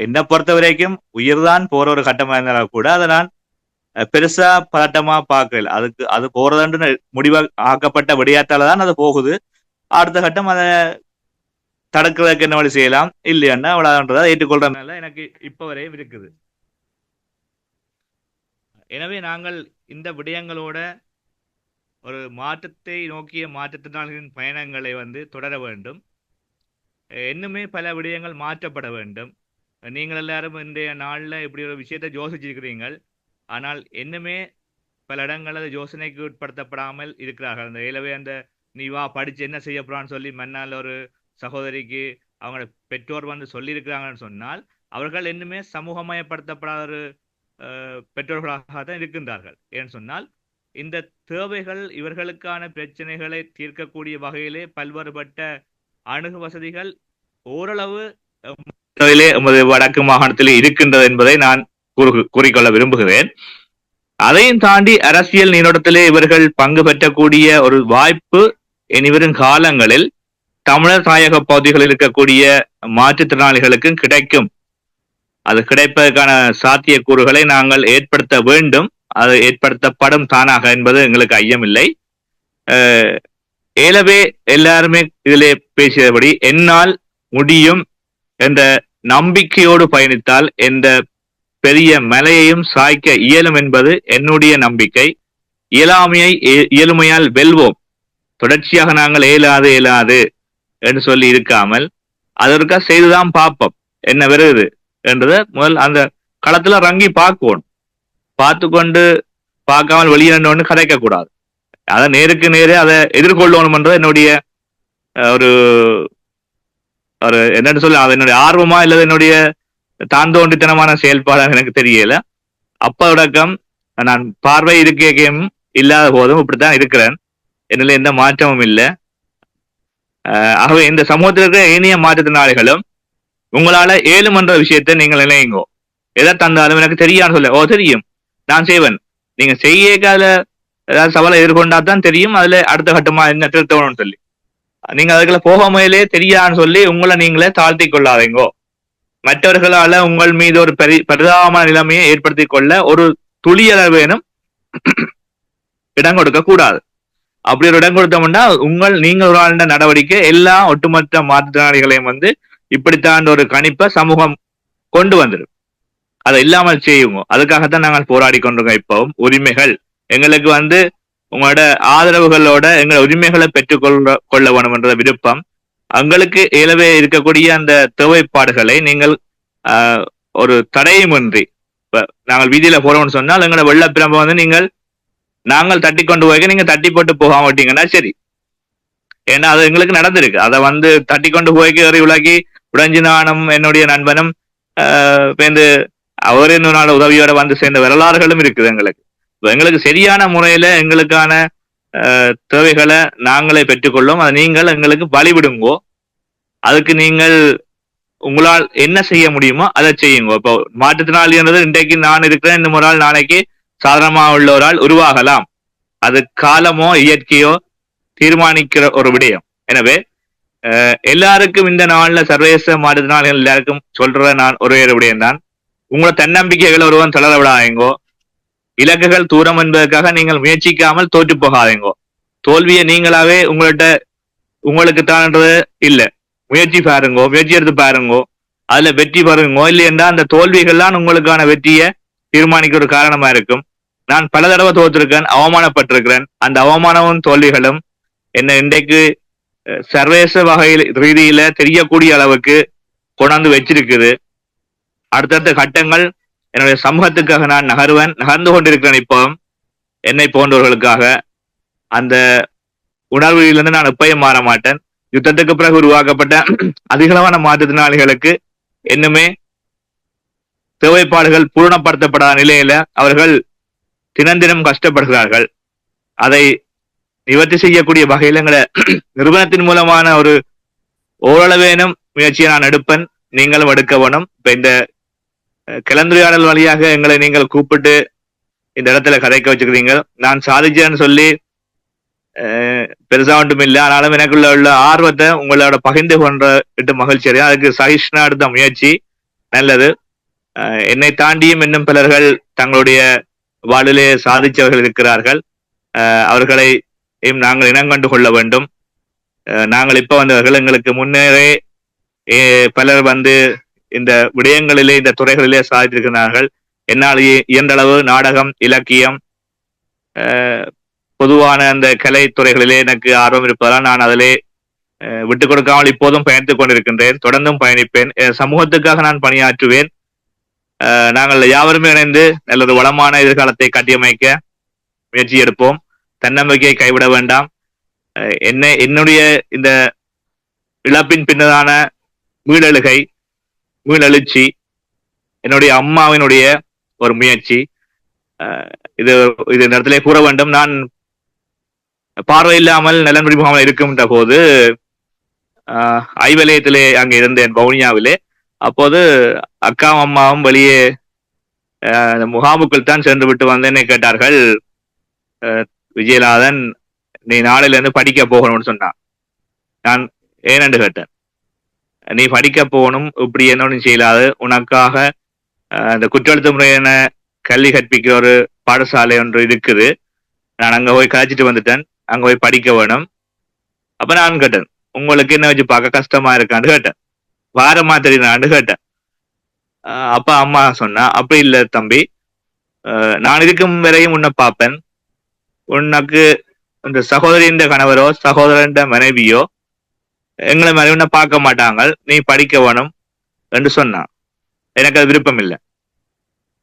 C: என்னை பொறுத்த வரைக்கும் உயிர்தான் போற ஒரு கட்டமா இருந்தாலும் கூட அதை நான் பெருசா பதட்டமா பார்க்கல. அது போறதுன்னு முடிவா ஆக்கப்பட்ட விடயத்தால தான் அது போகுது. அடுத்த கட்டம் அதை தடுக்கிறதுக்கு என்ன வழி செய்யலாம், இல்லையான்னா அவ்வளவுன்றதை ஏற்றுக்கொள்றதுனால எனக்கு இப்ப வரையும் இருக்குது. எனவே நாங்கள் இந்த விடயங்களோட ஒரு மாற்றத்தை நோக்கிய மாற்றுத்திறனாளிகளின் பயணங்களை தொடர வேண்டும். இன்னுமே பல விடயங்கள் மாற்றப்பட வேண்டும். நீங்கள் எல்லாரும் இன்றைய நாளில் இப்படி ஒரு விஷயத்தை யோசிச்சிருக்கிறீர்கள். ஆனால் இன்னுமே பல இடங்கள் அது யோசனைக்கு உட்படுத்தப்படாமல் இருக்கிறார்கள். அந்த ஏலவே அந்த நீ வா படிச்சு என்ன செய்ய போறான்னு சொல்லி மன்னால் ஒரு சகோதரிக்கு அவங்களோட பெற்றோர் சொல்லியிருக்கிறாங்கன்னு சொன்னால் அவர்கள் இன்னுமே சமூகமயப்படுத்தப்படாத ஒரு பெற்றோர்களாக தான் இருக்கின்றார்கள். ஏன்னு சொன்னால் இந்த தேவைகள் இவர்களுக்கான பிரச்சனைகளை தீர்க்கக்கூடிய வகையிலே பல்வேறுபட்ட அணுகு வசதிகள் ஓரளவு வடக்கு மாகாணத்திலே இருக்கின்றது என்பதை நான் கூறிக்கொள்ள விரும்புகிறேன். அதையும் தாண்டி அரசியல் நீரோட்டத்திலே இவர்கள் பங்கு பெற்றக்கூடிய ஒரு வாய்ப்பு இனிவரும் காலங்களில் தமிழர் தாயக பகுதிகளில் இருக்கக்கூடிய மாற்றுத்திறனாளிகளுக்கும் கிடைக்கும். அது கிடைப்பதற்கான சாத்தியக்கூறுகளை நாங்கள் ஏற்படுத்த வேண்டும். அது ஏற்படுத்தப்படும் தானாக என்பது எங்களுக்கு ஐயமில்லை. ஏலவே எல்லாருமே இதிலே பேசியபடி என்னால் முடியும் என்ற நம்பிக்கையோடு பயணித்தால் எந்த பெரிய மலையையும் சாய்க்க இயலும் என்பது என்னுடைய நம்பிக்கை. இயலுமையால் வெல்வோம். தொடர்ச்சியாக நாங்கள் இயலாது என்று சொல்லி இருக்காமல் அதற்காக செய்துதான் பார்ப்போம் என்ன வருது என்றதை முதல் அந்த களத்துல ரங்கி பார்க்கணும். பார்த்து கொண்டு பார்க்காமல் வெளியிடணும்னு கதைக்க கூடாது. அதை நேருக்கு நேரே அதை எதிர்கொள்ளணும் என்றது என்னுடைய ஒரு ஒரு என்னன்னு சொல்ல, அது என்னுடைய ஆர்வமா இல்லது என்னுடைய தாந்தோண்டித்தனமான செயல்பாடாக எனக்கு தெரியல. அப்படக்கம் நான் பார்வை இருக்கையும் இல்லாத போதும் இப்படித்தான் இருக்கிறேன். என்னில எந்த மாற்றமும் இல்லை. ஆகவே இந்த சமூகத்தில் இருக்கிற ஏனைய மாற்றுத்திறனாளிகளும் உங்களால ஏழுமன்ற விஷயத்தை நீங்கள் நினைங்கோ. எதை தந்தாலும் எனக்கு தெரியான்னு சொல்ல, தெரியும் நான் செய்வேன். நீங்க செய்யாத ஏதாவது சவாலை எதிர்கொண்டா தான் தெரியும் அதுல அடுத்த கட்டமா என்ன திருத்தணும்னு சொல்லி. நீங்க அதுக்குள்ள போகாமையிலே தெரியான்னு சொல்லி உங்களை நீங்களே தாழ்த்தி கொள்ளாதீங்கோ. மற்றவர்களால உங்கள் மீது ஒரு பரிதாபமான நிலைமையை ஏற்படுத்தி கொள்ள ஒரு துளியளவேனும் இடம் கொடுக்க கூடாது. அப்படி ஒரு இடம் கொடுத்தோம்னா நீங்கள் ஒரு ஆண்ட நடவடிக்கை எல்லா ஒட்டுமொத்த மாற்றுத்திறனாளிகளையும் இப்படித்தான் ஒரு கணிப்பை சமூகம் கொண்டு வந்துடும். அதை இல்லாமல் செய்யுங்க. அதுக்காகத்தான் நாங்கள் போராடி கொண்டிருக்கோம். இப்பவும் உரிமைகள் எங்களுக்கு உங்களோட ஆதரவுகளோட எங்கள் உரிமைகளை பெற்றுக்கொள்ள வேணும் என்ற விருப்பம். எங்களுக்கு இயலவே இருக்கக்கூடிய அந்த தேவைப்பாடுகளை நீங்கள் ஒரு தடையுமின்றி நாங்கள் வீதியில போறோம்னு சொன்னால் எங்களோட வெள்ளப்பிரம்ப நாங்கள் தட்டி கொண்டு போய் நீங்க தட்டி போட்டு போகாம விட்டீங்கன்னா சரி. ஏன்னா அது எங்களுக்கு நடந்திருக்கு. அதை தட்டி கொண்டு போய்க்கு ஒரு விலகி உடஞ்சி நானும் என்னுடைய நண்பனும் அவர் இன்னொரு உதவியோட சேர்ந்த வரலாறுகளும் இருக்குது எங்களுக்கு. எங்களுக்கு சரியான முறையில எங்களுக்கான தேவைகளை நாங்களே பெற்றுக்கொள்ளும். அதை நீங்கள் எங்களுக்கு வழிவிடுங்கோ. அதுக்கு நீங்கள் உங்களால் என்ன செய்ய முடியுமோ அதை செய்யுங்க. இப்போ மாற்றுத்திறனாளின்றது இன்றைக்கு நான் இருக்கிறேன், இன்னும் ஒரு ஆள் நாளைக்கு சாதாரணமாக உள்ள ஒரு ஆள் உருவாகலாம். அது காலமோ இயற்கையோ தீர்மானிக்கிற ஒரு விடயம். எனவே எல்லாருக்கும் இந்த நாள்ல சர்வதேச மாற்றுத்திறனாளிகள் எல்லாருக்கும் சொல்ற நான் ஒரே ஒரு விடயம் தான், உங்களோட தன்னம்பிக்கைகளை ஒருவன் தளர விடாதீங்கோ. இலக்குகள் தூரம் என்பதற்காக நீங்கள் முயற்சிக்காமல் தோற்று போகாதீங்கோ. தோல்வியை நீங்களாவே உங்களுக்கு தான்ன்றது இல்ல. முயற்சி பாருங்கோ, முயற்சி எடுத்து பாருங்கோ, அதுல வெற்றி பெறுங்கோ. இல்லையென்றா அந்த தோல்விகள் உங்களுக்கான வெற்றியை தீர்மானிக்க ஒரு காரணமா இருக்கும். நான் பல தடவை தோற்றிருக்கேன், அவமானப்பட்டிருக்கிறேன். அந்த அவமானமும் தோல்விகளும் என்ன இன்றைக்கு சர்வதேச வகையில் ரீதியில தெரியக்கூடிய அளவுக்கு கொண்டாந்து வச்சிருக்குது. அடுத்தடுத்த கட்டங்கள் என்னுடைய சமூகத்துக்காக நான் நகர்ந்து கொண்டிருக்கிறேன். இப்போ என்னை போன்றவர்களுக்காக அந்த உணர்விலிருந்து நான் எப்பயும் மாற மாட்டேன். யுத்தத்துக்கு பிறகு உருவாக்கப்பட்ட அதிகளவான மாற்றுத்திறனாளிகளுக்கு இன்னுமே தேவைப்பாடுகள் பூரணப்படுத்தப்படாத நிலையில அவர்கள் தினம் கஷ்டப்படுகிறார்கள். அதை நிவர்த்தி செய்யக்கூடிய வகையில் எங்களை நிறுவனத்தின் மூலமான ஒரு ஓரளவேனும் முயற்சியை நான் எடுப்பேன், நீங்களும் எடுக்க வேணும். இப்ப இந்த கலந்துரையாடல் வழியாக எங்களை நீங்கள் கூப்பிட்டு இந்த இடத்துல கதைக்க வச்சுக்கிறீங்க. நான் சாதிச்சேன்னு சொல்லி பெருசா ஒன்றும் இல்லை, ஆனாலும் எனக்குள்ள உள்ள ஆர்வத்தை உங்களோட பகிர்ந்து கொண்டு மகிழ்ச்சி அடையும். அதுக்கு சகிஷ்ணா எடுத்த முயற்சி நல்லது. என்னை தாண்டியும் இன்னும் பலர்கள் தங்களுடைய வாழ்விலே சாதிச்சவர்கள் இருக்கிறார்கள். அவர்களை நாங்கள் இனங்கண்டு கொள்ள வேண்டும். நாங்கள் இப்ப வந்தவர்கள் எங்களுக்கு முன்னரே பலர் இந்த விடயங்களிலே இந்த துறைகளிலே சாதித்திருக்கிறார்கள். என்னால் இயன்றளவு நாடகம், இலக்கியம், பொதுவான அந்த கலை துறைகளிலே எனக்கு ஆர்வம் இருப்பதால் நான் அதிலே விட்டுக் கொடுக்காமல் இப்போதும் பயணித்துக் கொண்டிருக்கின்றேன். தொடர்ந்தும் பயணிப்பேன். சமூகத்துக்காக நான் பணியாற்றுவேன். நாங்கள் யாவருமே இணைந்து நல்ல ஒரு வளமான எதிர்காலத்தை கட்டியமைக்க முயற்சி எடுப்போம். தன்னம்பிக்கையை கைவிட வேண்டாம். என்னுடைய இந்த இழப்பின் பின்னதான மீளெழுச்சி என்னுடைய அம்மாவினுடைய ஒரு முயற்சி. இது இந்த இடத்திலே கூற வேண்டும். நான் பார்வையில்லாமல் நலன்புரி முகாமில் இருக்கின்ற போது ஐவலயத்திலே அங்கே இருந்தேன், வவுனியாவிலே. அப்போது அக்காவும் அம்மாவும் வெளியே முகாமுக்குள் தான் சென்று விட்டு வந்து என்னை கேட்டார்கள், விஜயநாதன் நீ நாளையில இருந்து படிக்க போகணும்னு சொன்னான். நான் ஏனென்று கேட்டேன். நீ படிக்க போகணும், இப்படி என்ன செய்யலாது, உனக்காக இந்த குற்றெழுத்து முறையான கல்வி கற்பிக்கிற ஒரு பாடசாலை ஒன்று இருக்குது, நான் அங்க போய் கழிச்சிட்டு வந்துட்டேன், அங்க போய் படிக்க வேணும். அப்ப நான் கேட்டேன், உங்களுக்கு என்ன வச்சு பார்க்க கஷ்டமா இருக்கான்னு கேட்டேன், வாரமா தெரியுதான்னு கேட்டேன். அப்ப அம்மா சொன்னா, அப்படி இல்லை தம்பி, நான் இருக்கும் வரையும் உன்னை பார்ப்பேன், உனக்கு இந்த சகோதரின் கணவரோ சகோதரன் மனைவியோ எங்களை மாதிரி உன்னை பார்க்க மாட்டாங்க, நீ படிக்க வேணும் என்று சொன்னான். எனக்கு அது விருப்பம் இல்லை.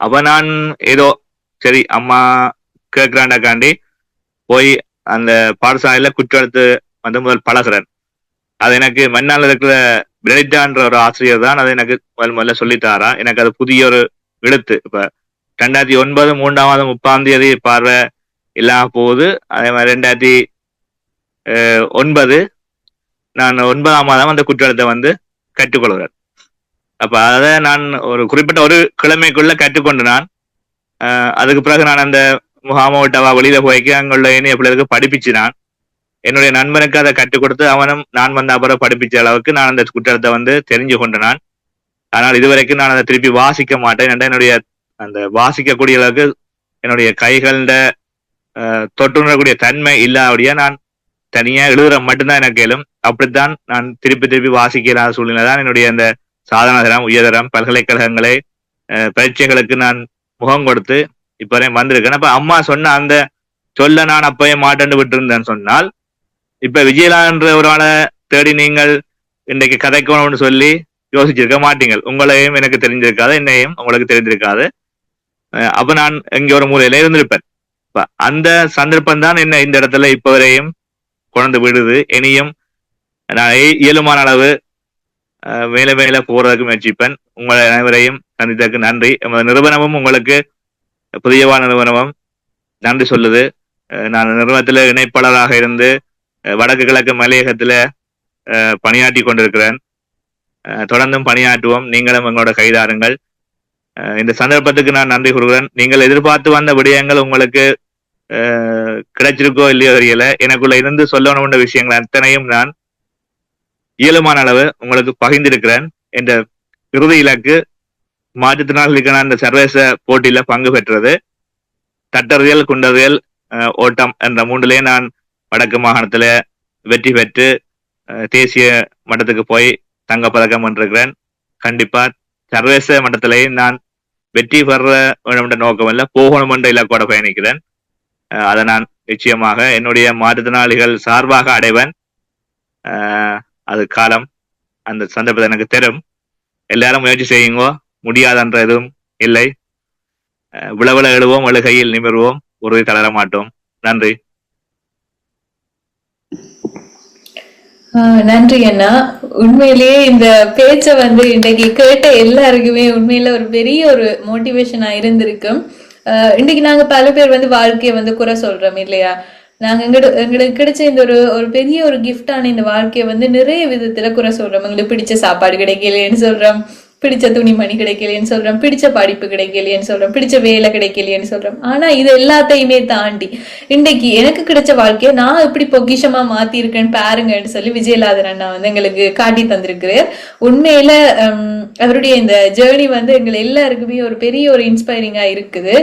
C: அப்ப நான் ஏதோ சரி அம்மா கேட்கிறாண்டாக்காண்டி போய் அந்த பாடசாலையில குற்றெழுத்து முதல் பழகிறேன். அது எனக்கு மண்ணால் இருக்கிற பிரனிட்டான்ற ஒரு ஆசிரியர் தான் அது எனக்கு முதல்ல சொல்லித்தாரா. எனக்கு அது புதிய ஒரு எழுத்து. இப்ப 2009 3ஆம் மாதம் 30ஆம் தேதி பார்வை இல்லாம போகுது. அதே மாதிரி 2009 நான் 9ஆம் மாதம் அந்த குற்றெழுத்தை கற்றுக்கொள்கிறேன். அப்ப அதை நான் ஒரு குறிப்பிட்ட ஒரு கிழமைக்குள்ள கற்றுக்கொண்டு நான் அதுக்கு பிறகு நான் அந்த முகாம விட்டவா வெளியில போய்க்கு அங்குள்ள இணைய பிள்ளைகளுக்கு படிப்பிச்சு நான் என்னுடைய நண்பனுக்கு அதை கற்றுக் கொடுத்து அவனும் நான் வந்த அப்புறம் படிப்பிச்ச அளவுக்கு நான் அந்த குற்றத்தை தெரிஞ்சு கொண்டு நான். ஆனால் இதுவரைக்கும் நான் அதை திருப்பி வாசிக்க மாட்டேன். என்னுடைய அந்த வாசிக்கக்கூடிய அளவுக்கு என்னுடைய கைகள தொற்றுணரக்கூடிய தன்மை இல்லாதபடியா நான் தனியா எழுதுற மட்டும்தான் எனக்கு கேளும். அப்படித்தான் நான் திருப்பி வாசிக்கிற சூழ்நிலை தான் என்னுடைய அந்த சாதனதரம் உயர்தரம் பல்கலைக்கழகங்களை பரீட்சைகளுக்கு நான் முகம் கொடுத்து இப்ப வந்திருக்கேன். அப்ப அம்மா சொன்ன அந்த சொல்ல நான் அப்பயே மாட்டேன்னு விட்டு இருந்தேன்னு சொன்னால், இப்ப விஜயலான்ற ஒரு ஆளை தேடி நீங்கள் இன்றைக்கு கதைக்கணும்னு சொல்லி யோசிச்சிருக்க மாட்டீங்க. உங்களையும் எனக்கு தெரிஞ்சிருக்காது, என்னையும் உங்களுக்கு தெரிஞ்சிருக்காது. அப்ப நான் இங்க ஒரு மூலையில இருந்திருப்பேன். அந்த சந்தர்ப்பம் தான் என்ன இந்த இடத்துல இப்ப வரையும் கொண்டு விடுது. இனியும் நான் இயலுமான அளவு மேல போறதுக்கு முயற்சிப்பேன். உங்களை அனைவரையும் சந்தித்ததற்கு நன்றி. எமது நிறுவனமும் உங்களுக்கு புதியவான நிறுவனமும் நன்றி சொல்லுது. நான் நிறுவனத்துல இணைப்பாளராக இருந்து வடக்கு கிழக்கு மலையகத்துல பணியாற்றி கொண்டிருக்கிறேன். தொடர்ந்தும் பணியாற்றுவோம். நீங்களும் எங்களோட கைதாருங்கள். இந்த சந்தர்ப்பத்துக்கு நான் நன்றி கூறுகிறேன். நீங்கள் எதிர்பார்த்து வந்த விடயங்கள் உங்களுக்கு கிடைச்சிருக்கோ இல்லையோ தெரியல. எனக்குள்ள இருந்து சொல்லணும்ன்ற விஷயங்கள் அத்தனையும் நான் இயலுமான அளவு உங்களுக்கு பகிர்ந்திருக்கிறேன். என்ற இறுதி இலக்கு மாற்றுத்திறனாளிகளுக்கான இந்த சர்வதேச போட்டியில பங்கு பெற்றது. தட்டறியல், குண்டறியல், ஓட்டம் என்ற 3 நான் வடக்கு மாகாணத்துல வெற்றி பெற்று தேசிய மட்டத்துக்கு போய் தங்கப்பதக்கம் வென்றிருக்கிறேன். கண்டிப்பா சர்வதேச மட்டத்திலேயும் நான் வெற்றி பெற வேண்டும் என்ற நோக்கம் இல்ல, போகணும் என்ற இலக்கோட பயணிக்கிறேன். அதை நான் நிச்சயமாக என்னுடைய மாற்றுத்திறனாளிகள் சார்பாக அடைவேன். அது காலம், அந்த சந்தர்ப்பத்தை எனக்கு தரும். எல்லாரும் முயற்சி செய்யுங்கோ, முடியாதன்ற எதுவும் இல்லை. விளவில எழுவோம், எழுகையில் நிமிர்வோம், உறுதி தளர மாட்டோம். நன்றி.
A: நன்றி அண்ணா. உண்மையிலேயே இந்த பேச்சை வந்து இன்னைக்கு கேட்ட எல்லாருக்குமே உண்மையில ஒரு பெரிய ஒரு மோட்டிவேஷனா இருந்திருக்கும். இன்னைக்கு நாங்க பல பேர் வந்து வாழ்க்கையை வந்து குறை சொல்றோம் இல்லையா? நாங்க எங்களுக்கு கிடைச்ச இந்த ஒரு பெரிய ஒரு கிஃப்டான இந்த வாழ்க்கையை வந்து நிறைய விதத்துல குறை சொல்றோம். எங்களுக்கு பிடிச்ச சாப்பாடு கிடைக்கலையேன்னு சொல்றோம், பிடிச்ச துணிமணி கிடைக்கலையேன்னு சொல்றோம், பிடிச்ச படிப்பு கிடைக்கலையேன்னு சொல்றோம், பிடிச்ச வேலை கிடைக்கலையேன்னு சொல்றோம். ஆனா இது எல்லாத்தையுமே தாண்டி இன்னைக்கு எனக்கு கிடைச்ச வாழ்க்கையை நான் எப்படி பொக்கிஷமா மாத்தி இருக்கேன்னு பாருங்கன்னு சொல்லி விஜயலாதன் அண்ணா வந்து எங்களுக்கு காட்டி தந்திருக்கிறார். உண்மையில அவருடைய இந்த ஜேர்னி வந்து எங்களை எல்லாருக்குமே ஒரு பெரிய ஒரு இன்ஸ்பைரிங்கா இருக்குது.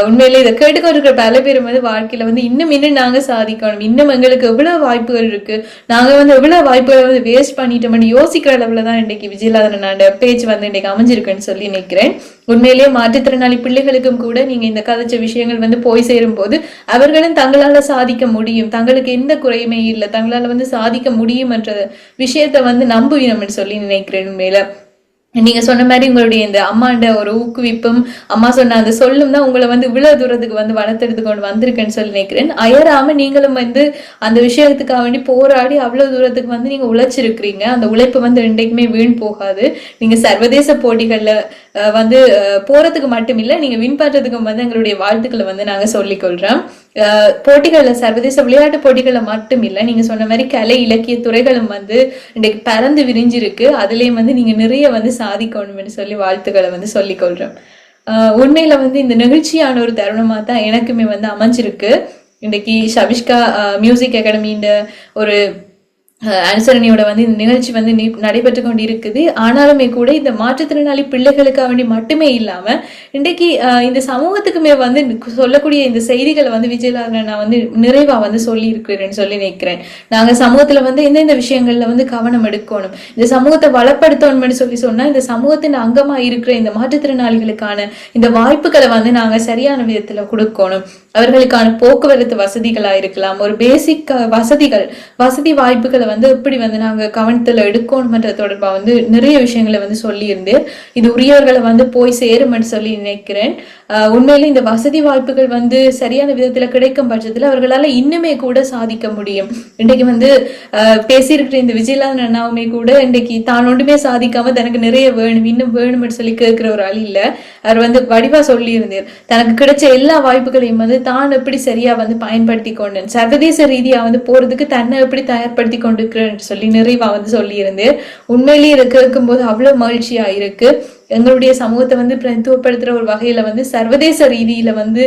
A: உண்மையில இதை கேட்டுக்கொண்டிருக்கிற பல பேர் வந்து வாழ்க்கையில வந்து இன்னும் நாங்க சாதிக்கணும், இன்னும் எங்களுக்கு எவ்வளவு வாய்ப்புகள் இருக்கு, நாங்க வந்து எவ்வளவு வாய்ப்புகளை வந்து வேஸ்ட் பண்ணிட்டோம்னு யோசிக்கிற அளவுலதான் இன்னைக்கு விஜயலாதன் அண்ணாண்ட பேச்சு வந்து இன்னைக்கு அமைஞ்சிருக்குன்னு சொல்லி நினைக்கிறேன். உண்மையிலேயே மாற்றுத்திறனாளி பிள்ளைகளுக்கும் கூட நீங்க இந்த கதைச்ச விஷயங்கள் வந்து போய் சேரும் போது அவர்களும் தங்களால சாதிக்க முடியும், தங்களுக்கு எந்த குறையுமே இல்லை, தங்களால வந்து சாதிக்க முடியும் என்ற விஷயத்த வந்து நம்புவீனம்னு சொல்லி நினைக்கிறேன். உண்மையில நீங்க சொன்ன மாதிரி உங்களுடைய இந்த அம்மாண்ட ஒரு ஊக்குவிப்பும் அம்மா சொன்ன அந்த சொல்லும் தான் உங்களை வந்து இவ்வளவு தூரத்துக்கு வந்து வளர்த்தெடுத்து கொண்டு வந்திருக்கேன்னு சொல்லி நினைக்கிறேன். அயராம நீங்களும் வந்து அந்த விஷயத்துக்காக வேண்டி போராடி அவ்வளவு தூரத்துக்கு வந்து நீங்க உழைச்சிருக்கிறீங்க. அந்த உழைப்பு வந்து என்றைக்குமே வீண் போகாது. நீங்க சர்வதேச போட்டிகள்ல வந்து போறதுக்கு மட்டும் இல்ல, நீங்க வின் பண்றதுக்கும் வந்து எங்களுடைய வாழ்த்துக்களை வந்து நாங்க சொல்லிக் கொள்றோம். போட்டிகள்ல சர்வதேச விளையாட்டு போட்டிகள்ல மட்டும் இல்ல, நீங்க சொன்ன மாதிரி கலை இலக்கிய துறைகளும் வந்து இன்றைக்கு பறந்து விரிஞ்சிருக்கு. அதுலயும் வந்து நீங்க நிறைய வந்து சாதிக்கணும்னு சொல்லி வாழ்த்துக்களை வந்து சொல்லிக் கொள்றோம். உண்மையில வந்து இந்த நிகழ்ச்சியான ஒரு தருணமா தான் எனக்குமே வந்து அமைஞ்சிருக்கு. இன்னைக்கு ஷவிஷ்கா மியூசிக் அகாடமின்ற ஒரு அனுசரணையோட வந்து இந்த நிகழ்ச்சி வந்து நடைபெற்று கொண்டு இருக்குது. ஆனாலுமே கூட இந்த மாற்றுத்திறனாளி பிள்ளைகளுக்காக வேண்டி மட்டுமே இல்லாம இன்றைக்கு இந்த சமூகத்துக்குமே வந்து சொல்லக்கூடிய இந்த செய்திகளை வந்து விஜயலாதன் நான் வந்து நிறைவா வந்து சொல்லி இருக்கிறேன்னு சொல்லி நினைக்கிறேன். நாங்க சமூகத்துல வந்து எந்தெந்த விஷயங்கள்ல வந்து கவனம் எடுக்கணும், இந்த சமூகத்தை வளப்படுத்தணும்னு சொல்லி சொன்னா இந்த சமூகத்தின் அங்கமா இருக்கிற இந்த மாற்றுத்திறனாளிகளுக்கான இந்த வாய்ப்புகளை வந்து நாங்க சரியான விதத்துல கொடுக்கணும். அவர்களுக்கான போக்குவரத்து வசதிகளா இருக்கலாம், ஒரு பேசிக் வசதி வாய்ப்புகளை வந்து எப்படி வந்து நாங்க கவனத்துல எடுக்கணும்ன்ற தொடர்பா வந்து நிறைய விஷயங்களை வந்து சொல்லியிருந்தேன். இது உரியவர்களை வந்து போய் சேரும்னு சொல்லி நினைக்கிறேன். உண்மையில இந்த வசதி வாய்ப்புகள் வந்து சரியான விதத்துல கிடைக்கும் பட்சத்துல அவர்களால இன்னுமே கூட சாதிக்க முடியும். இன்றைக்கு வந்து பேசியிருக்கிற இந்த விஜயலாதன் அண்ணாவுமே கூட இன்றைக்கு தான் ஒன்றுமே சாதிக்காம தனக்கு நிறைய வேணும், இன்னும் வேணும்னு சொல்லி கேட்கிற ஒரு ஆள் இல்ல. அவர் வந்து வடிவா சொல்லி இருந்தார், தனக்கு கிடைச்ச எல்லா வாய்ப்புகளையும் வந்து தான் எப்படி சரியா வந்து பயன்படுத்தி கொண்டேன், சர்வதேச ரீதியா வந்து போறதுக்கு தன்னை எப்படி தயார்படுத்தி கொண்டிருக்கிறேன்னு சொல்லி நிறைவா வந்து சொல்லி இருந்தேன். உண்மையிலேயே இதை கேட்கும் போது அவ்வளவு மகிழ்ச்சியா இருக்கு. எங்களுடைய சமூகத்தை வந்து பிரதித்துவப்படுத்துற ஒரு வகையில வந்து சர்வதேச ரீதியில வந்து